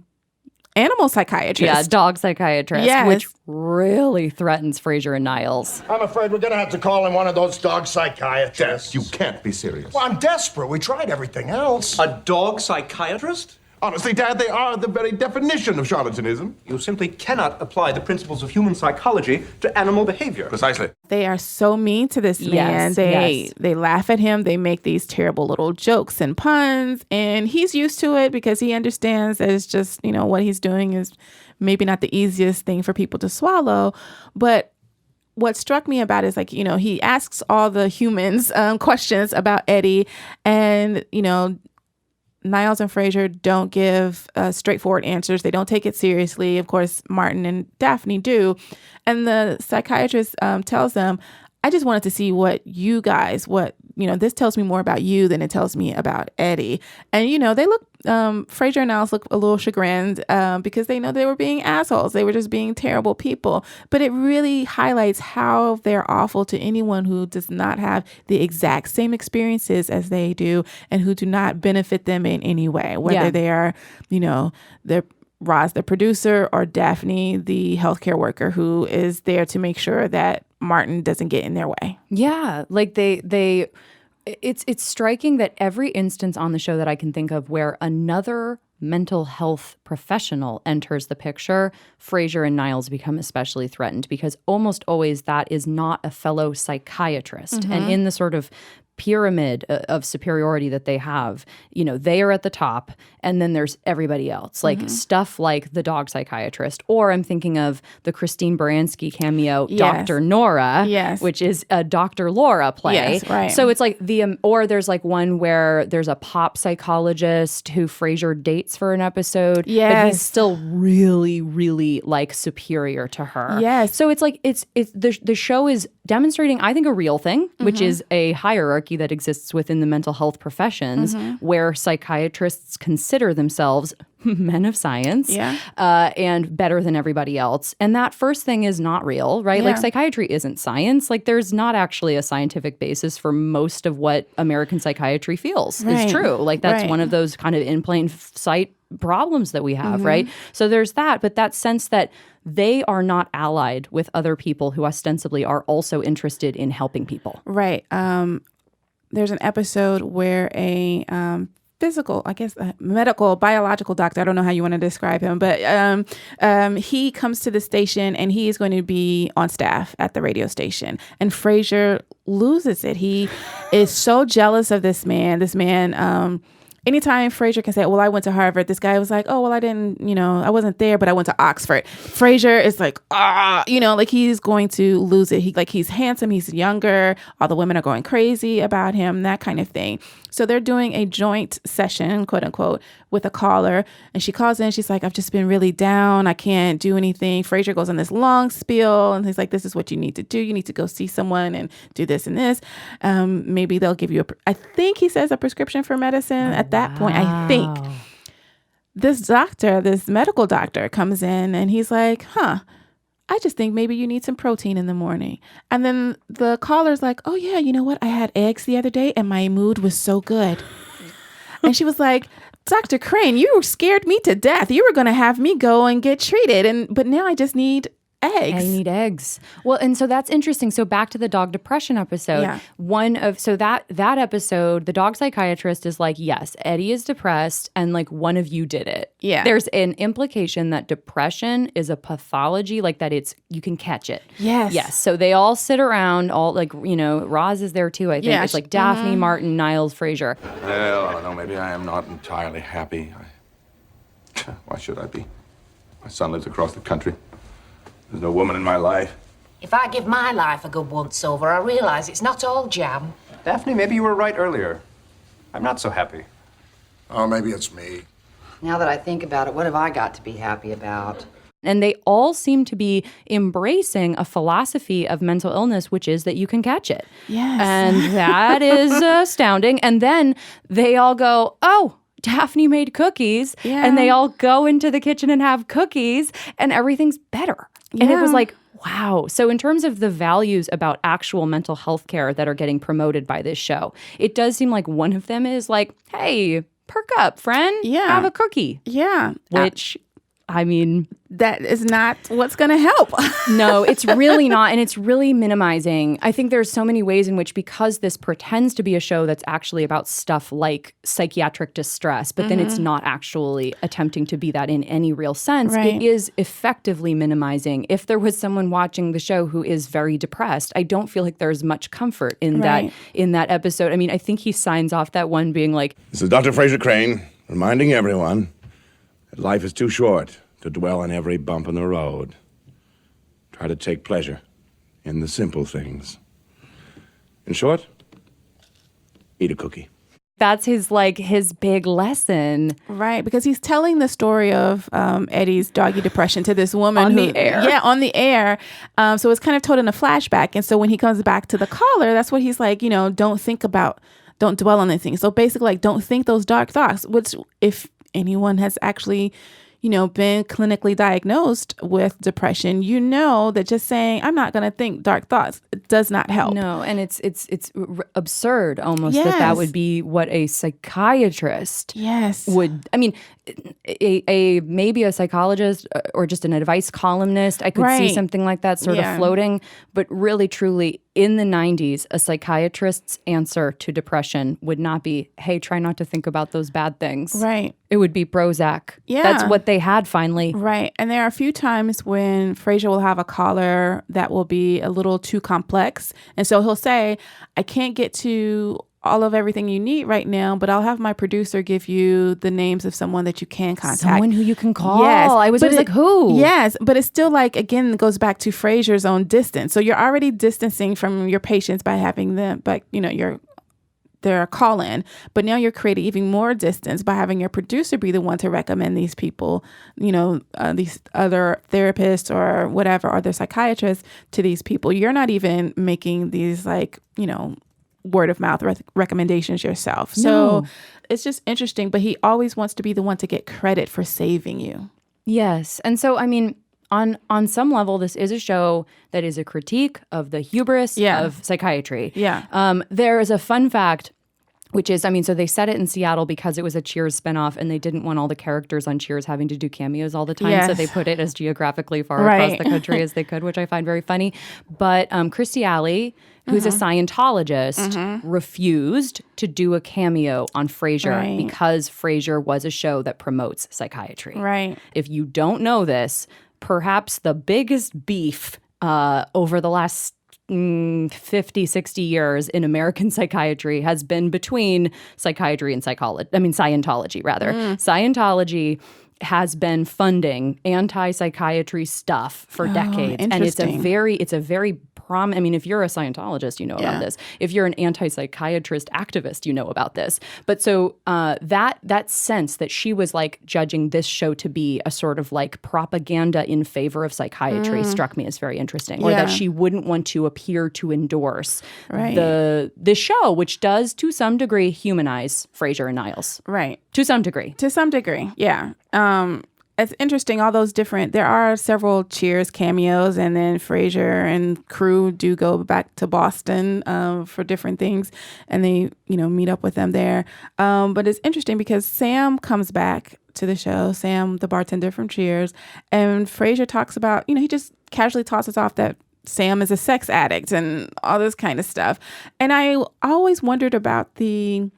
animal psychiatrist. Yeah, dog psychiatrist, yes. which really threatens Frasier and Niles. I'm afraid we're going to have to call in one of those dog psychiatrists. You can't be serious. Well, I'm desperate. We tried everything else. A dog psychiatrist? Honestly, Dad, they are the very definition of charlatanism. You simply cannot apply the principles of human psychology to animal behavior. Precisely. They are so mean to this man. They laugh at him. They make these terrible little jokes and puns, and he's used to it because he understands that it's just, you know, what he's doing is maybe not the easiest thing for people to swallow. But what struck me about it is, like, you know, he asks all the humans questions about Eddie, and, you know, Niles and Frasier don't give straightforward answers. They don't take it seriously. Of course, Martin and Daphne do. And the psychiatrist tells them, I just wanted to see what you guys, this tells me more about you than it tells me about Eddie. And, you know, they look, Frasier and Niles look a little chagrined because they know they were being assholes. They were just being terrible people. But it really highlights how they're awful to anyone who does not have the exact same experiences as they do and who do not benefit them in any way, whether they are, you know, they're Roz, the producer, or Daphne, the healthcare worker who is there to make sure that Martin doesn't get in their way. Yeah, like it's striking that every instance on the show that I can think of where another mental health professional enters the picture, Frasier and Niles become especially threatened because almost always that is not a fellow psychiatrist. Mm-hmm. And in the sort of pyramid of superiority that they have, you know, they are at the top and then there's everybody else, like stuff like the dog psychiatrist, or I'm thinking of the Christine Baranski cameo, Dr. Nora, which is a Dr. Laura play. Yes, right. So it's like or there's like one where there's a pop psychologist who Frasier dates for an episode, but he's still really, really like superior to her. Yes. So it's like, the show is demonstrating, I think, a real thing, which is a hierarchy that exists within the mental health professions where psychiatrists consider themselves men of science and better than everybody else. And that first thing is not real, right? Like psychiatry isn't science. Like there's not actually a scientific basis for most of what American psychiatry feels is true. Like that's one of those kind of in plain sight problems that we have, right? So there's that, but that sense that they are not allied with other people who ostensibly are also interested in helping people. Right. There's an episode where a medical, biological doctor, I don't know how you want to describe him, but he comes to the station and he is going to be on staff at the radio station. And Frasier loses it. He is so jealous of this man. Anytime Frasier can say, well, I went to Harvard, this guy was like, oh, well, I wasn't there, but I went to Oxford. Frasier is like, like he's going to lose it. He's handsome, he's younger, all the women are going crazy about him, that kind of thing. So they're doing a joint session, quote unquote, with a caller. And she calls in, she's like, I've just been really down. I can't do anything. Frasier goes on this long spiel and he's like, this is what you need to do. You need to go see someone and do this and this. Maybe they'll give you I think he says a prescription for medicine at that point. I think this medical doctor comes in and he's like, I just think maybe you need some protein in the morning. And then the caller's like, oh yeah, you know what? I had eggs the other day and my mood was so good. And she was like, Dr. Crane, you scared me to death. You were going to have me go and get treated. But now I just need eggs. I need eggs. Well, and so that's interesting. So back to the dog depression episode. Yeah. That episode, the dog psychiatrist is like, yes, Eddie is depressed and like one of you did it. Yeah. There's an implication that depression is a pathology, like that you can catch it. Yes. Yes. So they all sit around, all like, Roz is there too, I think. Yeah, it's like Daphne, Martin, Niles, Frasier. Well, I don't know. Maybe I am not entirely happy. Why should I be? My son lives across the country. There's no woman in my life. If I give my life a good once-over, I realise it's not all jam. Daphne, maybe you were right earlier. I'm not so happy. Oh, maybe it's me. Now that I think about it, what have I got to be happy about? And they all seem to be embracing a philosophy of mental illness, which is that you can catch it. Yes. And that is astounding. And then they all go, oh, Daphne made cookies. Yeah. And they all go into the kitchen and have cookies and everything's better. And it was Yeah. like, wow. So in terms of the values about actual mental health care that are getting promoted by this show, it does seem like one of them is like, hey, perk up, friend. Yeah. Have a cookie. Yeah. Which, I mean, that is not what's going to help. no, it's really not. And it's really minimizing. I think there's so many ways in which, because this pretends to be a show that's actually about stuff like psychiatric distress, but then it's not actually attempting to be that in any real sense, Right. it is effectively minimizing. If there was someone watching the show who is very depressed, I don't feel like there's much comfort in Right. that episode. I mean, I think he signs off that one being like, This is Dr. Frasier Crane, reminding everyone that life is too short to dwell on every bump in the road. Try to take pleasure in the simple things. In short, eat a cookie. that's his big lesson. Right, because he's telling the story of Eddie's doggy depression to this woman On who, the air. Yeah, on the air. So it's kind of told in a flashback. And so when he comes back to the caller, that's what he's like, don't dwell on anything. So basically, like, don't think those dark thoughts, which if anyone has actually, been clinically diagnosed with depression, that just saying, I'm not going to think dark thoughts, does not help. No, and it's absurd almost that Yes. would be what a psychiatrist Yes. would. I mean, maybe a psychologist or just an advice columnist, I could see Right. something like that sort Yeah. of floating. But really, truly, in the 90s, a psychiatrist's answer to depression would not be, hey, try not to think about those bad things. Right. It would be Prozac. Yeah. That's what they had finally. Right. And there are a few times when Frasier will have a caller that will be a little too complex. And so he'll say, I can't get to all of everything you need right now, but I'll have my producer give you the names of someone that you can contact. Someone who you can call. Yes. I was But like, who? Yes. But it's still like, again, it goes back to Frasier's own distance. So you're already distancing from your patients by having them, but they're a call-in, but now you're creating even more distance by having your producer be the one to recommend these people, these other therapists or whatever, or their psychiatrists to these people. You're not even making these word of mouth recommendations yourself. So it's just interesting, but he always wants to be the one to get credit for saving you. Yes. And so, I mean, on some level, this is a show that is a critique of the hubris of psychiatry. Yeah. There is a fun fact, which is, so they set it in Seattle because it was a Cheers spinoff and they didn't want all the characters on Cheers having to do cameos all the time. Yes. So they put it as geographically far Right. across the country as they could, which I find very funny. But Christy Alley, who's a Scientologist, refused to do a cameo on Frasier Right. because Frasier was a show that promotes psychiatry. Right. If you don't know this, perhaps the biggest beef over the last 50, 60 years in American psychiatry has been between psychiatry and Scientology, rather. Scientology has been funding anti-psychiatry stuff for decades. And it's a very if you're a Scientologist, you know about this. If you're an anti-psychiatrist activist, you know about this. But so that sense that she was like judging this show to be a sort of like propaganda in favor of psychiatry struck me as very interesting. Or that she wouldn't want to appear to endorse the show, which does to some degree humanize Frasier and Niles. Right. To some degree. To some degree, yeah. It's interesting, all those there are several Cheers cameos, and then Frasier and crew do go back to Boston for different things, and they, meet up with them there. But it's interesting because Sam comes back to the show, Sam, the bartender from Cheers, and Frasier talks about, he just casually tosses off that Sam is a sex addict and all this kind of stuff. And I always wondered about the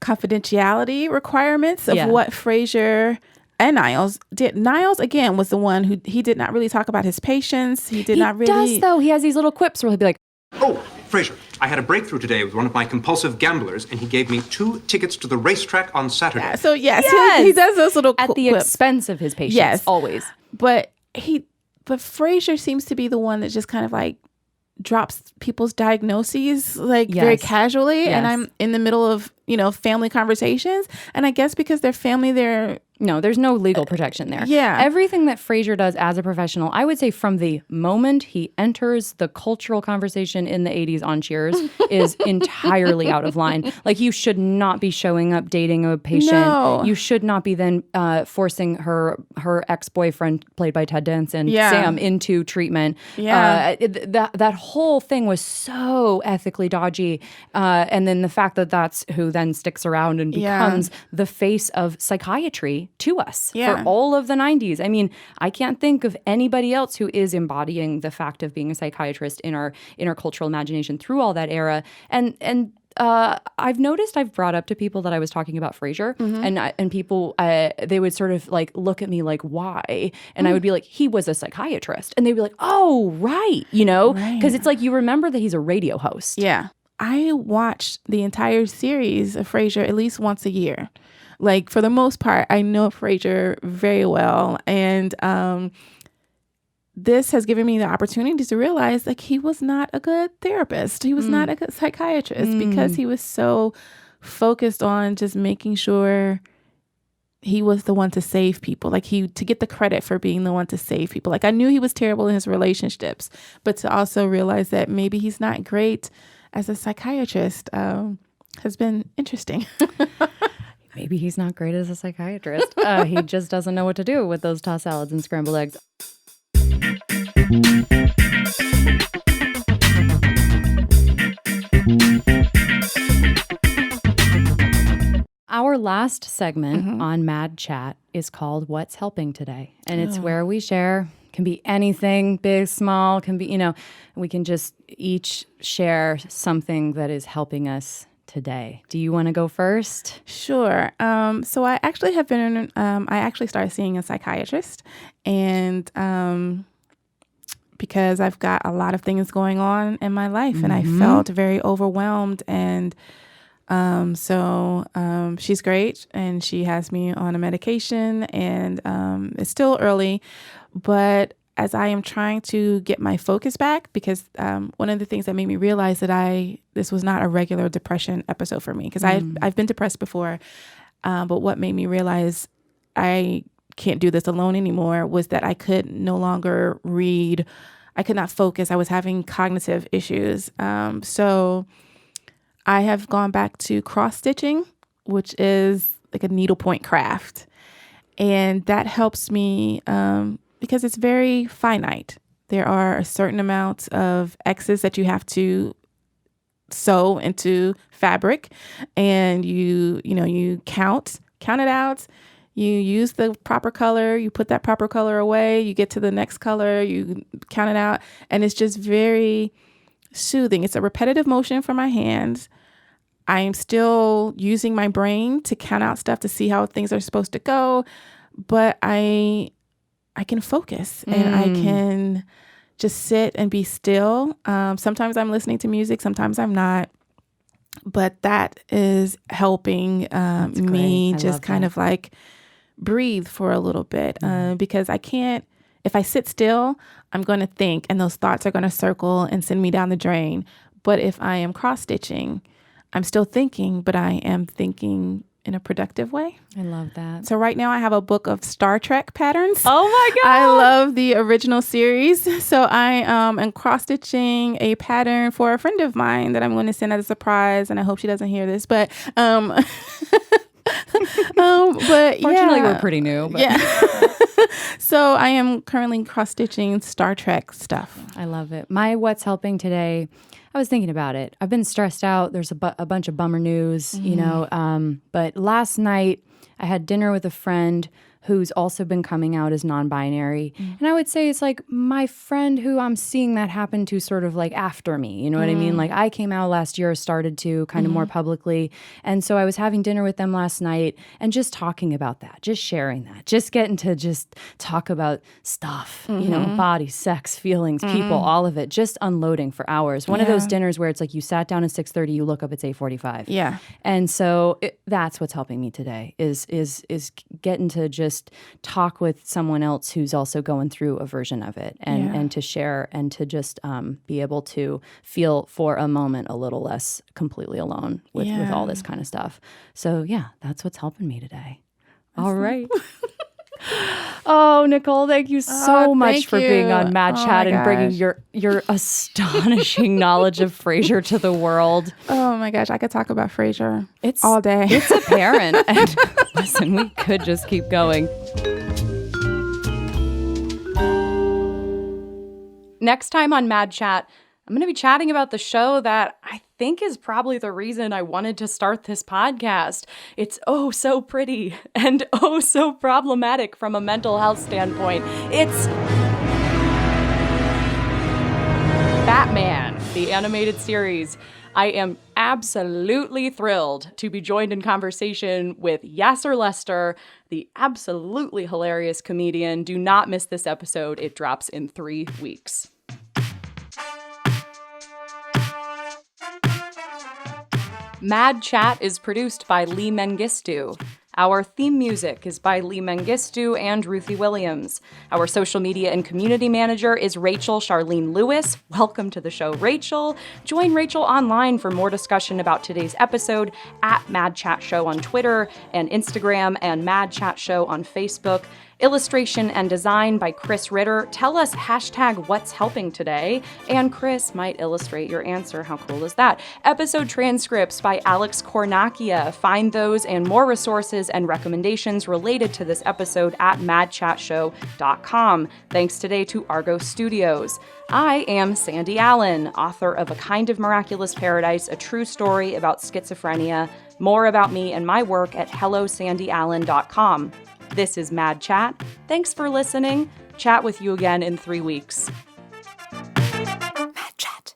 confidentiality requirements of what Frasier and Niles did. Niles, again, was the one who he did not really talk about his patients. He not really. He does, though. He has these little quips where he'll be like, Oh, Frasier, I had a breakthrough today with one of my compulsive gamblers, and he gave me 2 tickets to the racetrack on Saturday. Yeah, so yes. He does those little at the quips. expense of his patients. Yes. Always. But he But Frasier seems to be the one that just kind of like drops people's diagnoses like very casually. And I'm in the middle of, family conversations. And I guess because they're family, No, there's no legal protection there. Yeah. Everything that Frasier does as a professional, I would say from the moment he enters the cultural conversation in the 80s on Cheers is entirely out of line. Like, you should not be showing up dating a patient. No. You should not be then forcing her ex-boyfriend, played by Ted Danson, Sam, into treatment. Yeah. That whole thing was so ethically dodgy. And then the fact that that's who then sticks around and becomes the face of psychiatry to us for all of the 90s. I mean, I can't think of anybody else who is embodying the fact of being a psychiatrist in our cultural imagination through all that era. And I've noticed I've brought up to people that I was talking about Frasier, and people they would sort of like look at me like, why? And I would be like, he was a psychiatrist, and they'd be like, oh, right, because it's like you remember that he's a radio host. Yeah. I watched the entire series of Frasier at least once a year. Like, for the most part, I know Frasier very well. And this has given me the opportunity to realize, like, he was not a good therapist. He was not a good psychiatrist because he was so focused on just making sure he was the one to save people. Like, to get the credit for being the one to save people. Like, I knew he was terrible in his relationships, but to also realize that maybe he's not great as a psychiatrist has been interesting. Maybe he's not great as a psychiatrist. He just doesn't know what to do with those tossed salads and scrambled eggs. Our last segment on Mad Chat is called What's Helping Today? And it's where we share, can be anything, big, small, can be, we can just each share something that is helping us today. Do you want to go first? Sure. So I actually have been, I actually started seeing a psychiatrist, and because I've got a lot of things going on in my life, and I felt very overwhelmed, and so she's great, and she has me on a medication, and it's still early, but as I am trying to get my focus back, because one of the things that made me realize that this was not a regular depression episode for me, because I've been depressed before, but what made me realize I can't do this alone anymore was that I could no longer read. I could not focus. I was having cognitive issues. So I have gone back to cross-stitching, which is like a needlepoint craft. And that helps me because it's very finite. There are a certain amount of X's that you have to sew into fabric, and you count it out. You use the proper color, you put that proper color away, you get to the next color, you count it out, and it's just very soothing. It's a repetitive motion for my hands. I am still using my brain to count out stuff to see how things are supposed to go, but I can focus and I can just sit and be still. Sometimes I'm listening to music, sometimes I'm not, but that is helping me just kind of like breathe for a little bit because I can't, if I sit still, I'm going to think, and those thoughts are going to circle and send me down the drain. But if I am cross-stitching, I'm still thinking, but I am thinking in a productive way. I love that. So right now I have a book of Star Trek patterns. Oh my God. I love the original series. So I am cross-stitching a pattern for a friend of mine that I'm going to send as a surprise, and I hope she doesn't hear this, but but fortunately we're pretty new. But. Yeah. So I am currently cross-stitching Star Trek stuff. I love it. My What's Helping Today, I was thinking about it. I've been stressed out. There's a bunch of bummer news, but last night I had dinner with a friend who's also been coming out as non-binary. And I would say it's like my friend who I'm seeing that happen to sort of like after me, you know what I mean? Like I came out last year, started to kind of more publicly. And so I was having dinner with them last night and just talking about that, just sharing that, just getting to just talk about stuff, body, sex, feelings, people, all of it, just unloading for hours. One of those dinners where it's like you sat down at 6:30, you look up, it's 8:45. Yeah. And so that's what's helping me today is getting to just just talk with someone else who's also going through a version of it, and to share and to just be able to feel for a moment a little less completely alone with all this kind of stuff. So yeah, that's what's helping me today. All right. Oh, Nichole, thank you so much for being on Mad Chat and bringing your astonishing knowledge of Frasier to the world. Oh my gosh, I could talk about Frasier all day. It's apparent. And listen, we could just keep going. Next time on Mad Chat, I'm going to be chatting about the show that I think is probably the reason I wanted to start this podcast. It's oh so pretty and oh so problematic from a mental health standpoint. It's Batman, the animated series. I am absolutely thrilled to be joined in conversation with Yasser Lester, the absolutely hilarious comedian. Do not miss this episode. It drops in 3 weeks. Mad Chat is produced by Lee Mengistu. Our theme music is by Lee Mengistu and Ruthie Williams. Our social media and community manager is Rachel Charlene Lewis. Welcome to the show, Rachel. Join Rachel online for more discussion about today's episode at Mad Chat Show on Twitter and Instagram, and Mad Chat Show on Facebook. Illustration and design by Chris Ritter. Tell us hashtag what's helping today, and Chris might illustrate your answer. How cool is that? Episode transcripts by Alex Kornakia. Find those and more resources and recommendations related to this episode at madchatshow.com. Thanks today to Argo Studios. I am Sandy Allen, author of A Kind of Miraculous Paradise, a true story about schizophrenia. More about me and my work at hellosandyallen.com. This is Mad Chat. Thanks for listening. Chat with you again in 3 weeks. Mad Chat.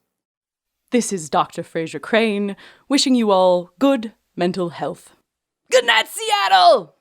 This is Dr. Frasier Crane, wishing you all good mental health. Good night, Seattle!